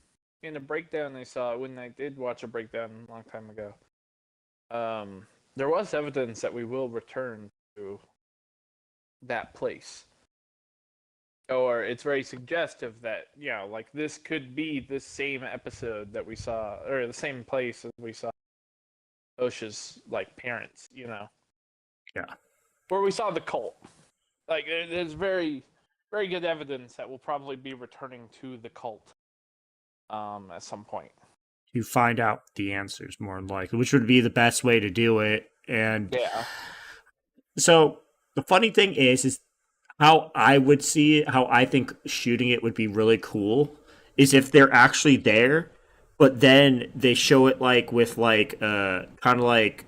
in a breakdown I saw when I did watch a breakdown a long time ago, there was evidence that we will return to that place. Or it's very suggestive that, like this could be the same episode that we saw, or the same place as we saw Osha's like parents, Yeah. where we saw the cult. Like there's very, very good evidence that we'll probably be returning to the cult, at some point. You find out the answers more than likely, which would be the best way to do it. And Yeah. so the funny thing is how I would see it, how I think shooting it would be really cool is if they're actually there, but then they show it like with like kind of like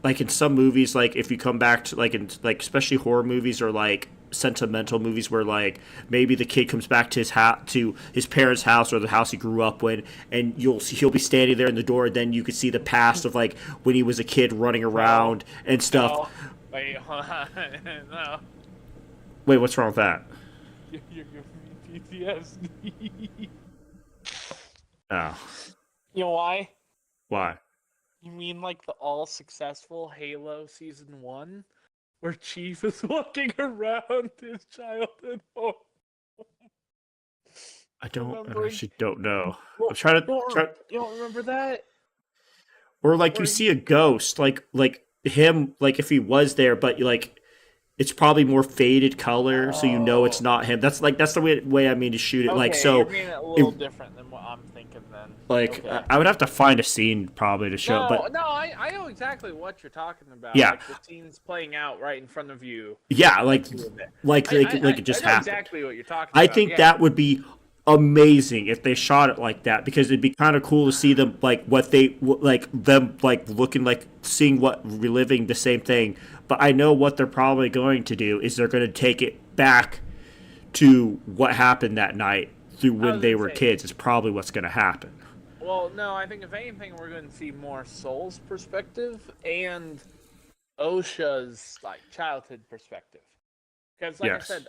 like in some movies, like if you come back to like in like especially horror movies or like sentimental movies where like maybe the kid comes back to to his parents' house or the house he grew up in, and he'll be standing there in the door, and then you could see the past of like when he was a kid running around and stuff. No. Wait, hold on. No. Wait, what's wrong with that? You're giving me PTSD. Oh, You know why? why? You mean like the all-successful Halo Season 1? Where Chief is walking around his childhood home. I Remembering... actually don't know. Well, I'm trying to you don't remember that? or like you see a ghost, like him, like if he was there, but like it's probably more faded color, so you know it's not him. That's the way I mean to shoot it. Okay, like so, you're being a little different than what I'm thinking then. like Okay. I would have to find a scene probably to show. I know exactly what you're talking about. Yeah, like the scene's playing out right in front of you. Yeah, like it just I know happened. exactly what you're talking I about. think that would be amazing if they shot it like that, because it'd be kind of cool to see them like what they like them like looking like seeing what reliving the same thing. But I know what they're probably going to do is they're going to take it back to what happened that night through when they were kids. Is probably what's going to happen. Well, no, I think if anything, we're going to see more Soul's perspective and OSHA's like childhood perspective. Because, like Yes. I said,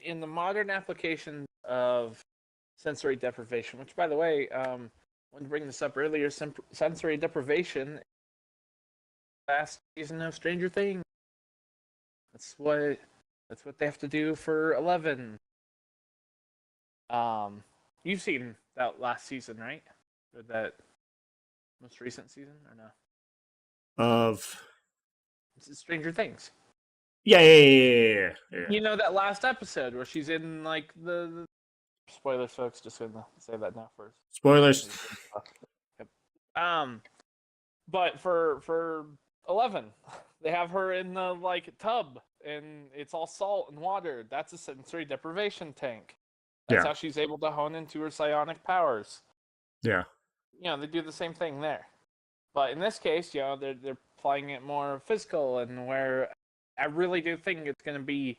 in the modern application of sensory deprivation, which, by the way, I wanted to bring this up earlier. Sensory deprivation, last season of Stranger Things. That's what they have to do for 11. You've seen that last season, right? Or that most recent season, or no? Of It's Stranger Things. yeah. You know that last episode where she's in like the spoilers, folks. Just gonna say that now first. Spoilers. Yep. But for 11, they have her in the like tub, and it's all salt and water. That's a sensory deprivation tank. That's how she's able to hone into her psionic powers. Yeah. They do the same thing there. But in this case, they're playing it more physical, and where I really do think it's going to be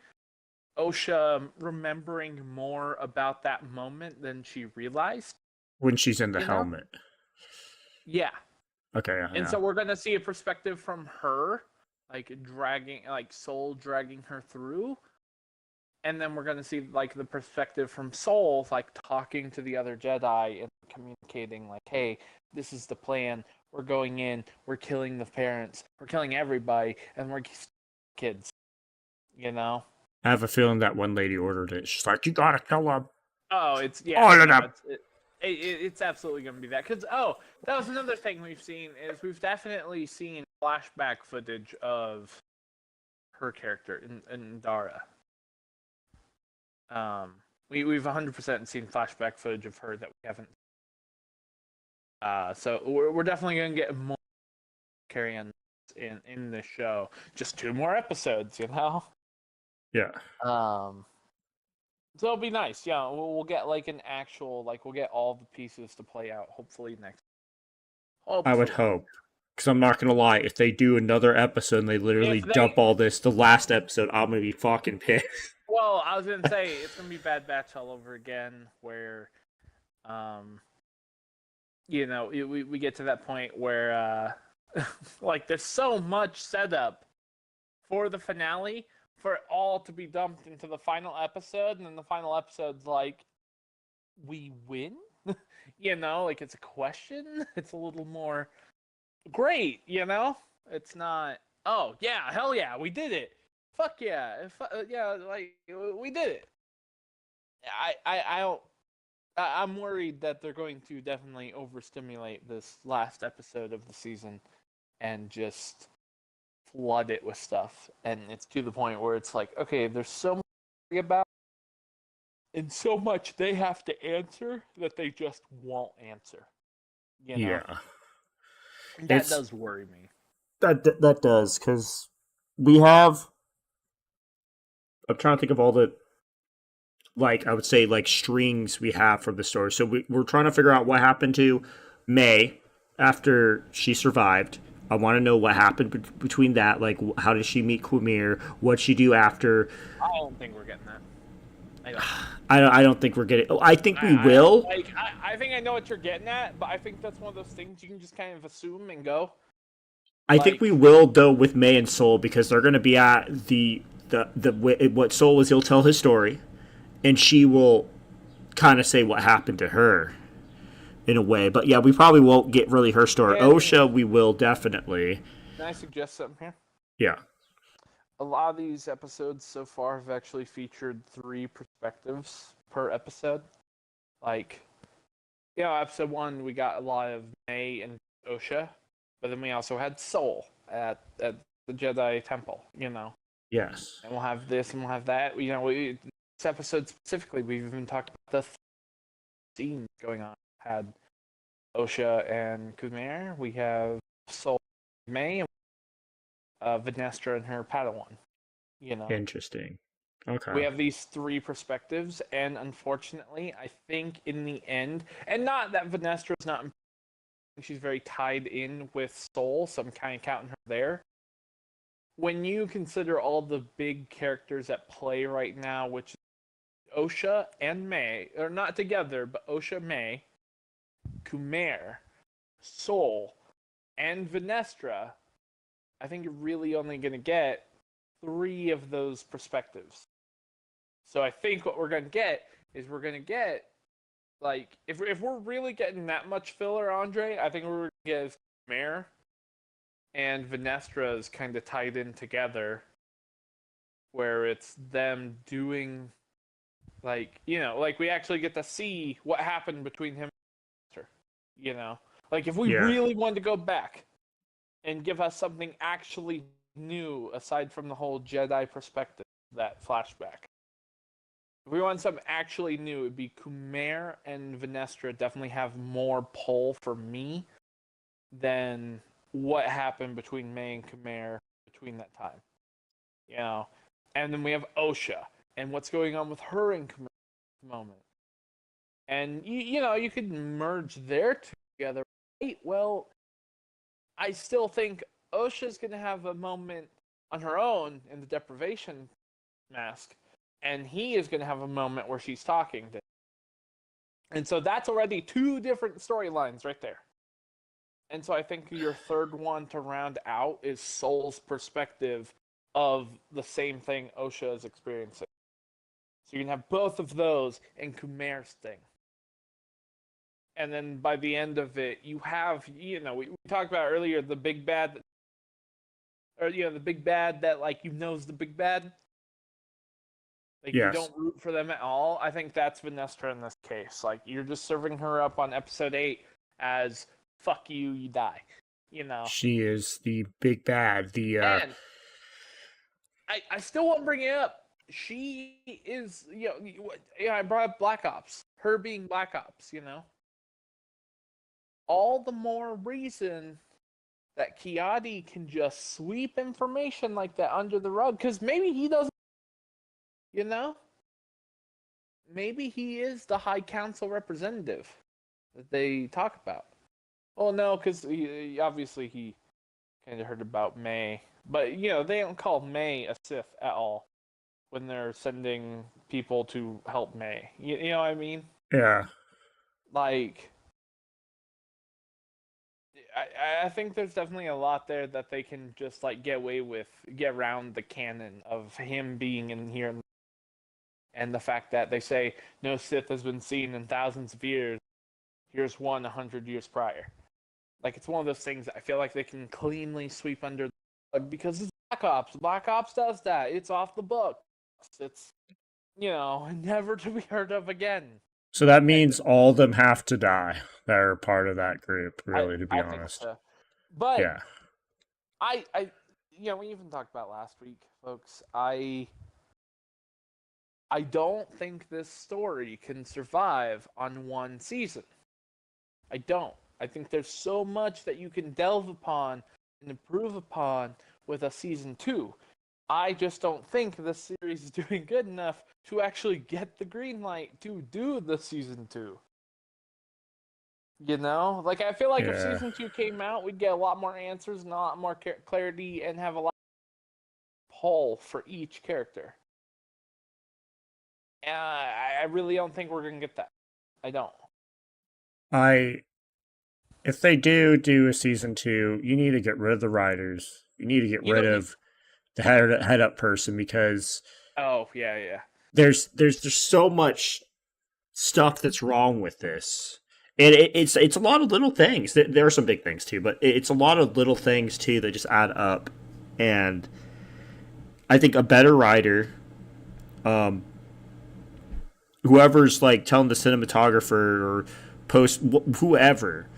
OSHA remembering more about that moment than she realized. When she's in the helmet. Yeah. Okay. And so we're going to see a perspective from her, like Soul dragging her through. And then we're going to see like the perspective from Soul, like talking to the other Jedi and communicating like, hey, this is the plan. We're going in. We're killing the parents. We're killing everybody. And we're kids. I have a feeling that one lady ordered it. She's like, you got to kill them. Oh, it's absolutely going to be that. Because, that was another thing we've seen is we've definitely seen flashback footage of her character in Dara. We've 100% seen flashback footage of her that we haven't. So we're definitely gonna get more carry on in this show. Just 2 more episodes, Yeah. So it'll be nice. Yeah, we'll get like an actual we'll get all the pieces to play out. Hopefully next. I would hope. Because I'm not gonna lie, if they do another episode and they literally dump all this, the last episode, I'm gonna be fucking pissed. Well, I was gonna say it's gonna be Bad Batch all over again, where, we get to that point where, like, there's so much setup for the finale for it all to be dumped into the final episode, and then the final episode's like, we win, like it's a question. It's a little more great, It's not. Oh yeah, hell yeah, we did it. Fuck yeah, like we did it. I'm worried that they're going to definitely overstimulate this last episode of the season and just flood it with stuff, and it's to the point where it's like, okay, there's so much about and so much they have to answer that they just won't answer. Yeah, that does worry me. That does, because we have. I'm trying to think of all the, I would say, strings we have from the story. So we're trying to figure out what happened to May after she survived. I want to know what happened between that. Like, how did she meet Quimir? What'd she do after? I don't think we're getting that. I don't. I don't think we're getting. Oh, I think we I will. like. I think I know what you're getting at, but I think that's one of those things you can just kind of assume and go. I think we Like, will though with May and Soul because they're going to be at what Soul is. He'll tell his story, and she will kind of say what happened to her in a way. But yeah, we probably won't get really her story. and OSHA, we will definitely. can I suggest something here? Yeah. A lot of these episodes so far have actually featured 3 perspectives per episode. Like, episode 1 we got a lot of May and OSHA, but then we also had Soul at the Jedi Temple. Yes. And we'll have this and we'll have that. This episode specifically, we've even talked about the scenes going on. Had OSHA and Kumair. We have Soul and May, and Vanestra and her Padawan. Interesting. Okay. We have these 3 perspectives, and unfortunately, I think in the end, and not that Vanestra is not, she's very tied in with Soul, so I'm kind of counting her there. When you consider all the big characters at play right now, which is OSHA and May, or not together, but OSHA, May, Kumair, Soul, and Vanestra, I think you're really only going to get 3 of those perspectives. So I think what we're going to get is like, if we're really getting that much filler, Andre, I think we're going to get Kumair and Vanestra is kind of tied in together, where it's them doing, like we actually get to see what happened between him and Vanestra. Like, if we really wanted to go back and give us something actually new aside from the whole Jedi perspective, that flashback. If we want something actually new, it'd be Kumair and Vanestra definitely have more pull for me than what happened between May and Kumair between that time. And then we have OSHA and what's going on with her in Kumair at the moment. And you could merge their two together. Right? Well, I still think OSHA's going to have a moment on her own in the deprivation mask, and he is going to have a moment where she's talking to him. And so that's already 2 different storylines right there. And so I think your third one to round out is Soul's perspective of the same thing OSHA is experiencing. So you can have both of those in Kumair's thing. And then by the end of it, you have, we talked about earlier, the big bad, or, the big bad that, like, knows the big bad. Like, yes. You don't root for them at all. I think that's Vanestra in this case. Like, you're just serving her up on episode 8 as, fuck you, you die. She is the big bad. And I still won't bring it up. She is, I brought up Black Ops. Her being Black Ops, All the more reason that Kiadi can just sweep information like that under the rug, because maybe he doesn't, maybe he is the High Council representative that they talk about. Well, no, because he kind of heard about May, but they don't call May a Sith at all when they're sending people to help May. You know what I mean? Yeah. Like, I think there's definitely a lot there that they can just, like, get around the canon of him being in here, and the fact that they say no Sith has been seen in thousands of years. Here's one 100 years prior. Like, it's one of those things that I feel like they can cleanly sweep under the rug because it's Black Ops. Black Ops does that. It's off the books. It's, never to be heard of again. So that means all of them have to die that are part of that group, really, to be honest. Think so. But yeah. I we even talked about last week, folks. I don't think this story can survive on one season. I don't. I think there's so much that you can delve upon and improve upon with a season 2. I just don't think the series is doing good enough to actually get the green light to do the season 2. You know, like I feel like if Yeah. season 2 came out, we'd get a lot more answers and a lot more clarity, and have a lot of pull for each character. And I really don't think we're gonna get that. I don't. I if they do a season 2, you need to get rid of the writers. You need to get You rid know. of the head up person because Oh yeah, yeah. there's so much stuff that's wrong with this. And it's a lot of little things. There are some big things too, but it's a lot of little things too that just add up. And I think a better writer, um, whoever's like telling the cinematographer or post whoever,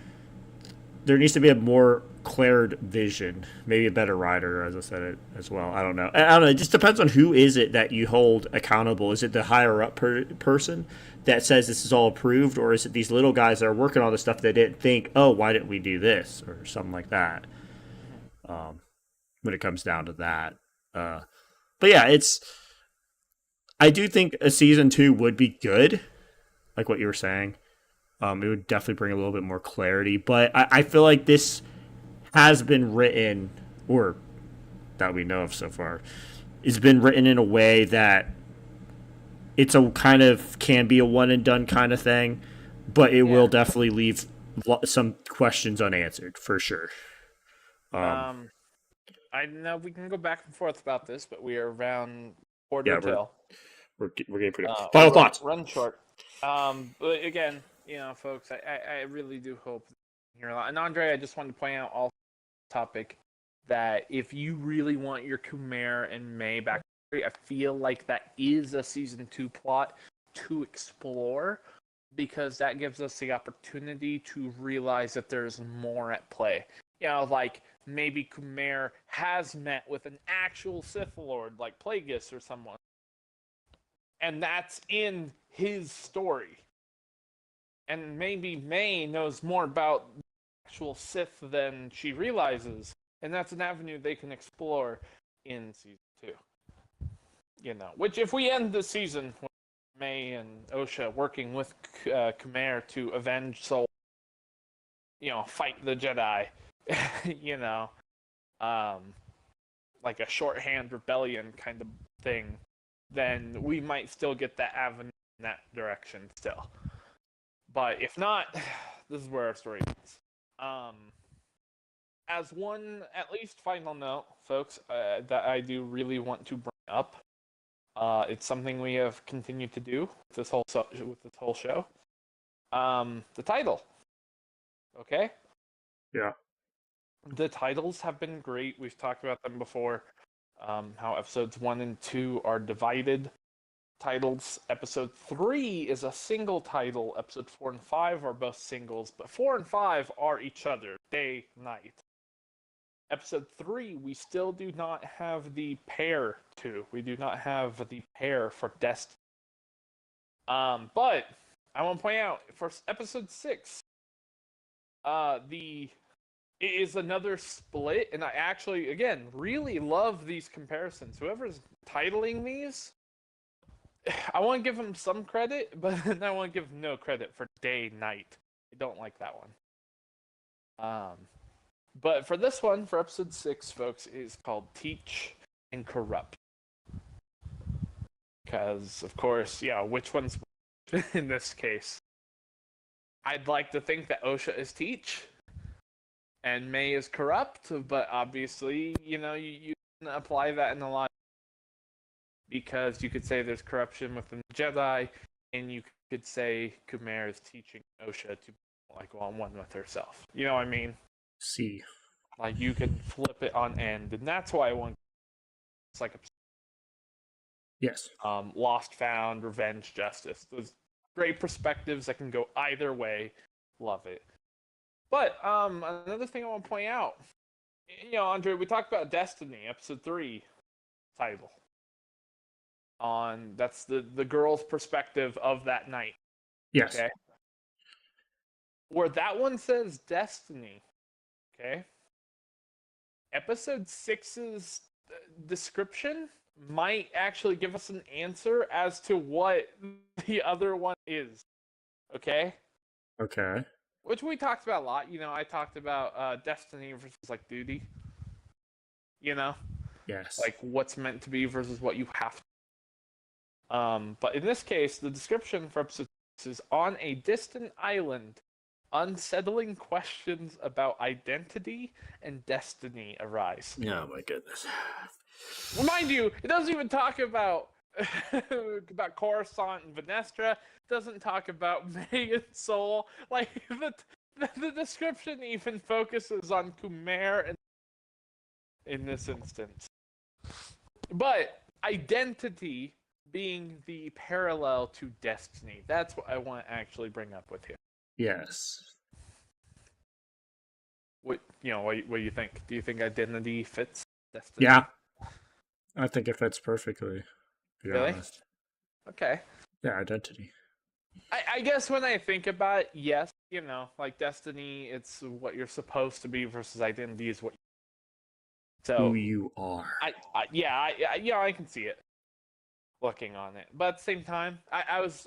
there needs to be a more cleared vision. Maybe a better writer, as I said it as well. I don't know. I don't know. It just depends on who is it that you hold accountable. Is it the higher up person that says this is all approved, or is it these little guys that are working on the stuff that didn't think, oh, why didn't we do this or something like that? When it comes down to that, but yeah, it's. I do think a season 2 would be good, like what you were saying. It would definitely bring a little bit more clarity, but I feel like this has been written, or that we know of so far, has been written in a way that it's a kind of can be a one and done kind of thing, but it will Yeah. definitely leave some questions unanswered for sure. Um, Um, I know we can go back and forth about this, but we are around quarter yeah, we're till. we're getting pretty. We're Final thoughts. run short. But again, you know, folks, I really do hope you're a lot. And Andre, I just wanted to point out all topic that if you really want your Khmer and May back, I feel like that is a season 2 plot to explore, because that gives us the opportunity to realize that there's more at play. You know, like maybe Khmer has met with an actual Sith Lord like Plagueis or someone, and that's in his story. And maybe May knows more about actual Sith than she realizes, and that's an avenue they can explore in season 2. You know, which if we end the season with May and Osha working with Khmer to avenge Soul, you know, fight the Jedi, you know, um, like a shorthand rebellion kind of thing, then we might still get that avenue in that direction still. But if not, this is where our story ends. Um, as one, at least, final note, folks, that I do really want to bring up, it's something we have continued to do with this whole show. The title, okay? Yeah. The titles have been great. We've talked about them before. How episodes 1 and 2 are divided titles. Episode 3 is a single title. Episode 4 and 5 are both singles, but 4 and 5 are each other, day, night. Episode 3, we still do not have the pair to. We do not have the pair for Destiny. But I want to point out for episode 6, it is another split, and I actually, again, really love these comparisons. Whoever's titling these, I want to give them some credit, but then I want to give no credit for day night. I don't like that one. But for this one, for episode 6, folks, it is called Teach and Corrupt. Because, of course, yeah, which one's in this case? I'd like to think that Osha is Teach and May is Corrupt, but obviously, you know, you can apply that in a lot, because you could say there's corruption within the Jedi, and you could say Khmer is teaching Osha to be like on one with herself. You know what I mean? See. Like you can flip it on end, and that's why I want. It's like Yes. Lost, Found, Revenge, Justice. Those great perspectives that can go either way. Love it. But another thing I want to point out, you know, Andre, we talked about Destiny, episode 3 title. That's the girl's perspective of that night. Yes. Okay. Where that one says Destiny, okay? Episode 6's description might actually give us an answer as to what the other one is. Okay? Okay. which we talked about a lot. I talked about destiny versus like duty. Yes. Like what's meant to be versus what you have to. But in this case, the description for episode 6 is on a distant island. Unsettling questions about identity and destiny arise. Oh my goodness. Mind you, it doesn't even talk about about Coruscant and Venestra. It doesn't talk about May and Sol. Like the description even focuses on Khmer in this instance. But identity being the parallel to destiny. That's what I want to actually bring up with here. Yes. What do you think? Do you think identity fits destiny? Yeah. I think it fits perfectly. To be Really? honest. Okay. Yeah, identity. I guess when I think about it, yes, like destiny, it's what you're supposed to be versus identity is what. So Who you are. I can see it. Looking on it, but at the same time, I was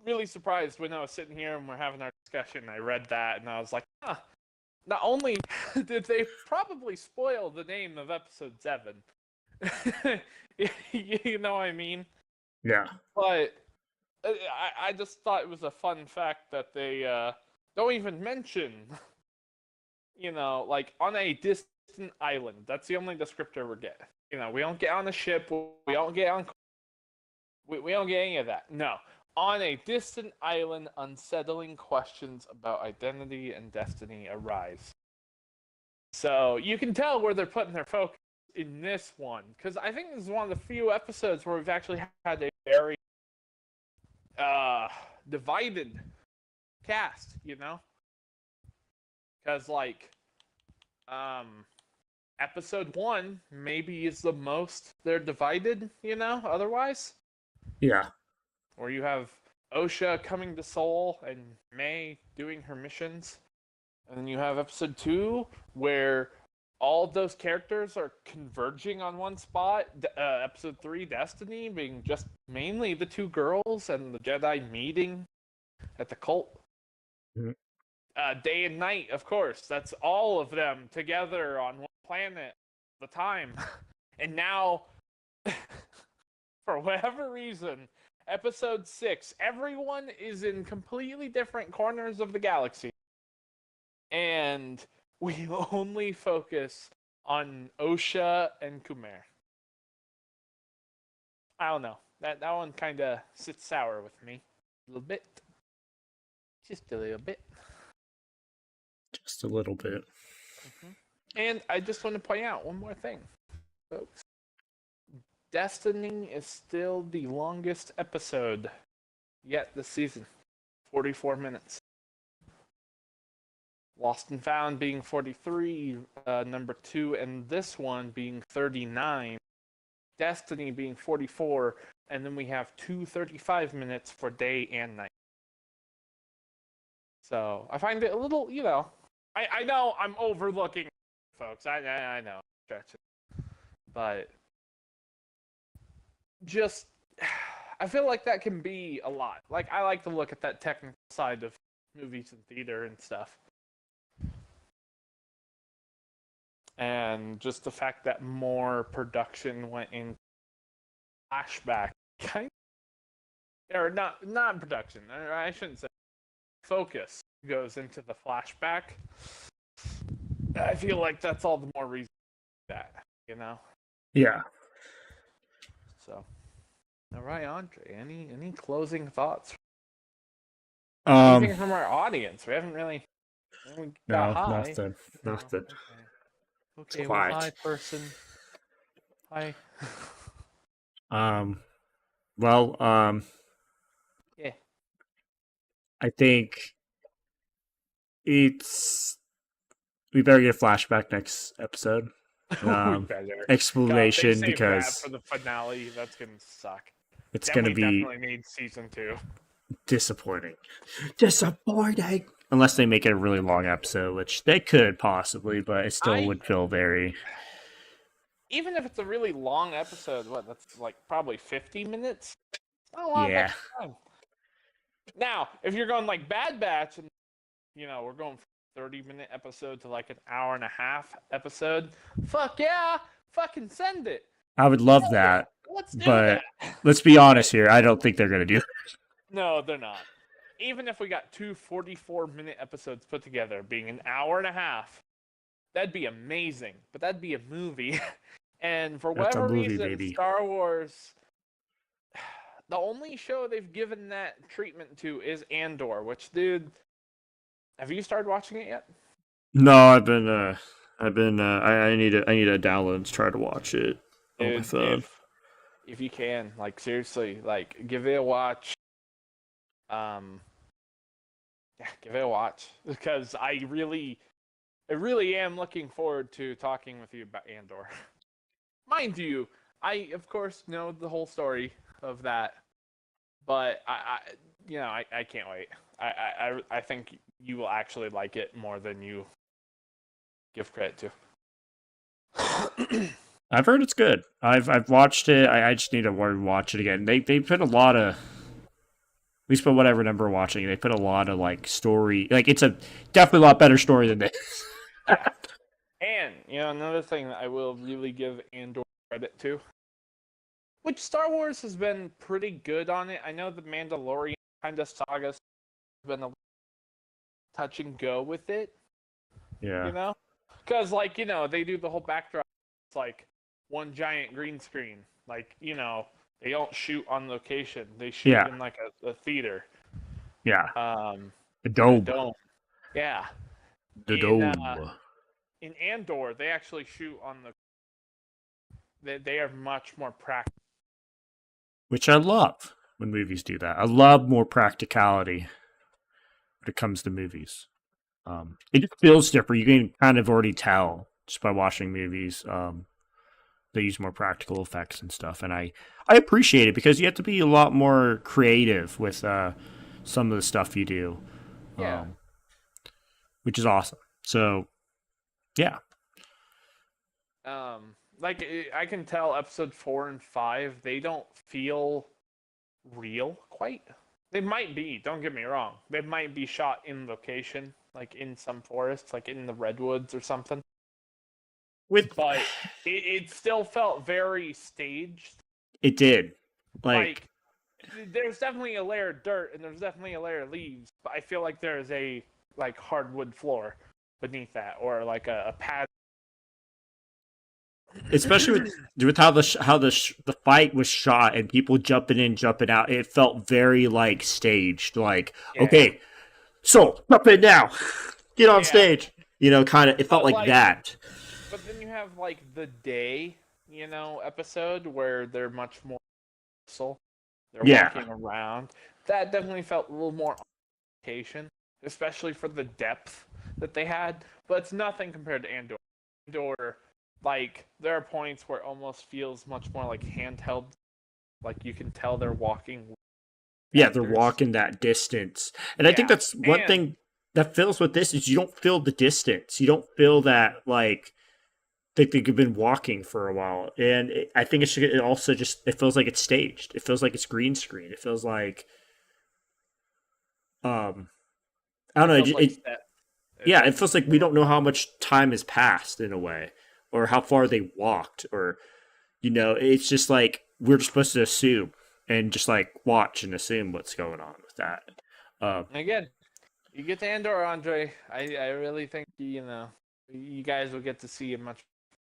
really surprised when I was sitting here and we're having our discussion. I read that and I was like, huh. Not only did they probably spoil the name of episode 7, you know what I mean? Yeah. But I just thought it was a fun fact that they don't even mention, like on a distant island. That's the only descriptor we get. We don't get on a ship. We don't get on. We don't get any of that. No. On a distant island, unsettling questions about identity and destiny arise. So you can tell where they're putting their focus in this one, because I think this is one of the few episodes where we've actually had a very divided cast, because episode 1 maybe is the most they're divided, otherwise. Yeah. Where you have Osha coming to Seoul and May doing her missions. And then you have episode 2 where all of those characters are converging on one spot. Episode 3, Destiny, being just mainly the 2 girls and the Jedi meeting at the cult. Mm-hmm. Day and night, of course. That's all of them together on one planet at the time. And now, for whatever reason, episode 6, everyone is in completely different corners of the galaxy. And we only focus on Osha and Khmer. I don't know. That one kind of sits sour with me. A little bit. Just a little bit. Just a little bit. Mm-hmm. And I just want to point out one more thing, folks. Destiny is still the longest episode yet this season. 44 minutes. Lost and Found being 43, number 2, and this one being 39. Destiny being 44, and then we have 2 35 minutes for day and night. So I find it a little, I know I'm overlooking, folks. I know, stretching, but just I feel like that can be a lot. Like I like to look at that technical side of movies and theater and stuff. And just the fact that more production went in flashback, or not production. I shouldn't say focus goes into the flashback. I feel like that's all the more reason for that, Yeah. So, all right, Andre. Any closing thoughts? Anything from our audience? We haven't really. No, nothing. Nothing. Okay, quiet. well, hi, person. Hi. Well, Yeah. I think we better get a flashback next episode. Explanation, God, because for the finale, that's gonna suck. It's Then gonna we be definitely need season 2. disappointing. Disappointing. Unless they make it a really long episode, which they could possibly, but it still would feel very. Even if it's a really long episode, that's like probably 50 minutes? Not a lot of Yeah. extra time. Now, if you're going like Bad Batch and we're going from 30-minute episode to like an hour and a half episode. Fuck yeah, fucking send it. I would love Hell yeah, that, let's do that. but let's be honest But here. I don't think they're gonna do. no, they're not. Even if we got two 44-minute episodes put together, being an hour and a half, that'd be amazing. But that'd be a movie. And for That's a whatever movie, reason, baby. Star Wars, the only show they've given that treatment to is Andor, which, dude, have you started watching it yet? No, I need to download and try to watch it on my Dude, phone. if you can, like, seriously, like, give it a watch. Yeah, give it a watch because I really am looking forward to talking with you about Andor. Mind you, I of course know the whole story of that, but I can't wait. I think you will actually like it more than you give credit to. I've heard it's good. I've watched it. I just need to watch it again. They put a lot of. We spent whatever number watching. They put a lot of like story. Like it's a definitely a lot better story than this. Yeah. And another thing that I will really give Andor credit to, which Star Wars has been pretty good on it. I know the Mandalorian kind of saga has been a touch and go with it. Yeah. Because they do the whole backdrop. It's like one giant green screen. Like they don't shoot on location. They shoot in like a theater. Yeah. The A dome. dome. Yeah. The dome. In Andor, they actually shoot on they are much more practical. Which I love when movies do that. I love more practicality when it comes to movies. It just feels different. You can kind of already tell just by watching movies. They use more practical effects and stuff, and I appreciate it because you have to be a lot more creative with some of the stuff you do. Yeah. Which is awesome. So, yeah. Like I can tell episode 4 and 5, they don't feel real quite. They might be, don't get me wrong. They might be shot in location, like in some forests, like in the redwoods or something. But it still felt very staged. It did. Like there's definitely a layer of dirt and there's definitely a layer of leaves, but I feel like there's a like hardwood floor beneath that, or like a pad. Especially with how the fight was shot and people jumping in, jumping out, it felt very like staged. Like, okay, so jump in now, get on stage. Kind of. It felt like that. But then you have like the day, episode where they're much more they're walking around. That definitely felt a little more on location, especially for the depth that they had. But it's nothing compared to Andor. Andor, like, there are points where it almost feels much more like handheld. Like, you can tell they're walking. Yeah, they're walking that distance. And I think that's one thing that feels with this is you don't feel the distance. You don't feel that, like, they've been walking for a while. And I think it also just, it feels like it's staged. It feels like it's green screen. It feels like, I don't know. It feels like we don't know how much time has passed in a way, or how far they walked, or, it's just like we're just supposed to assume and just like watch and assume what's going on with that. Again, you get to Andor, Andre. I really think you guys will get to see a much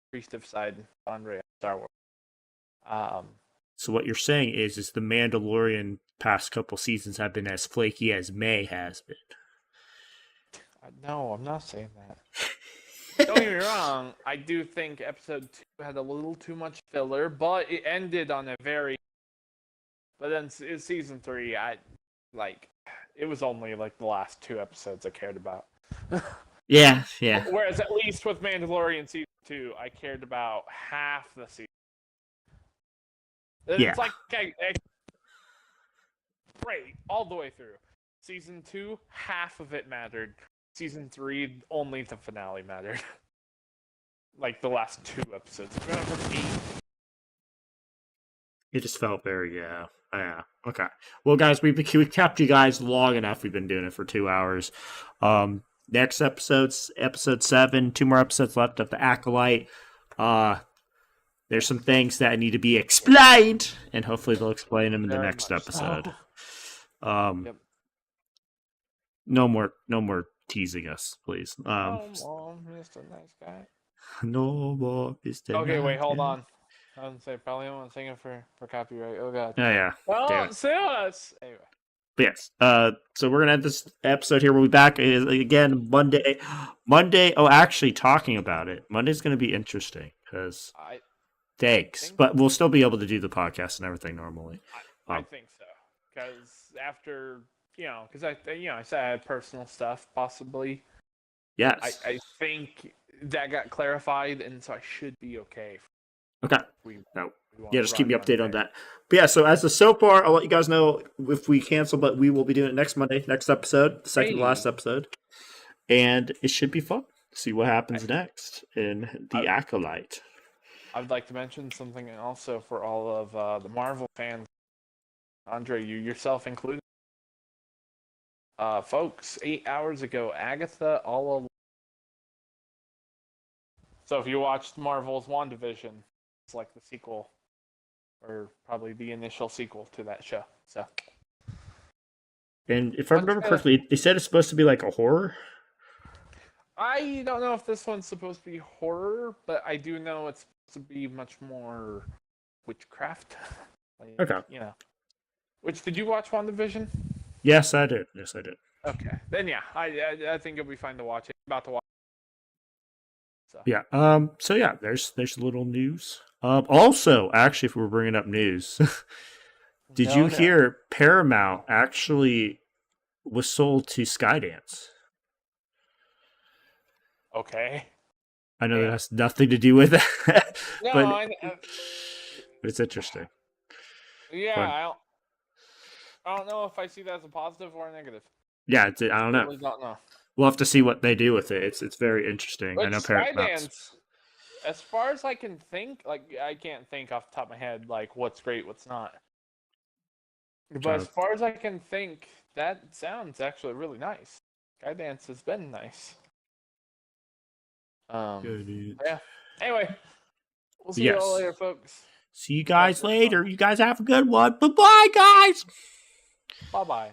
appreciative side of Andre on Star Wars. So what you're saying is the Mandalorian past couple seasons have been as flaky as May has been. No, I'm not saying that. Don't get me wrong. I do think episode 2 had a little too much filler, but it ended on a very. But then season 3, it was only like the last 2 episodes I cared about. Yeah. Whereas at least with Mandalorian season 2, I cared about half the season. It's like right all the way through. Season 2, half of it mattered. Season 3, only the finale mattered. Like the last 2 episodes. Remember 8? It just felt very Yeah. Okay. Well, guys, we kept you guys long enough. We've been doing it for 2 hours. Next episode's episode 7. 2 more episodes left of the Acolyte. There's some things that need to be explained, and hopefully they'll explain them in the Very next much episode. so. Yep. No more teasing us, please. Mom, Mr. Nice Guy. No more Mr. Okay, wait, Nice hold Guy. on. I was gonna say probably don't want to sing it for copyright. Oh god. Oh yeah. Damn Well, it. sue us. Anyway. But yes. So we're gonna end this episode here. We'll be back again Monday. Monday. Oh, actually, talking about it, Monday's gonna be interesting because thanks, think- but we'll still be able to do the podcast and everything normally. I think so. Because after because I said I had personal stuff possibly. Yes. I think that got clarified, and so I should be okay. Okay. We Yeah, just keep me updated on that. But yeah, so as of so far, I'll let you guys know if we cancel, but we will be doing it next Monday, next episode, the second to last episode. And it should be fun. See what happens next in The Acolyte. I would like to mention something also for all of the Marvel fans, Andre, you yourself included. Folks, 8 hours ago, Agatha all alone. So if you watched Marvel's WandaVision, it's like the sequel, or probably the initial sequel to that show. So. And if I remember correctly, they said it's supposed to be like a horror. I don't know if this one's supposed to be horror, but I do know it's supposed to be much more witchcraft. Okay. Which, did you watch WandaVision? Yes, I did. Okay. Then yeah, I think it'll be fine to watch it. About to watch. So. Yeah. So yeah, there's a little news. Also, actually, if we're bringing up news, did you hear Paramount actually was sold to Skydance? Okay. I know that has nothing to do with that, No, but it's interesting. Yeah, I don't know if I see that as a positive or a negative. Yeah, I don't know. I really don't know. We'll have to see what they do with it. It's very interesting. But I know Skydance, as far as I can think, I can't think off the top of my head what's great, what's not. But as far as I can think, that sounds actually really nice. Skydance has been nice. Yeah. Anyway, we'll see you all later, folks. See you guys later. You guys have a good one. Bye-bye, guys. Bye-bye.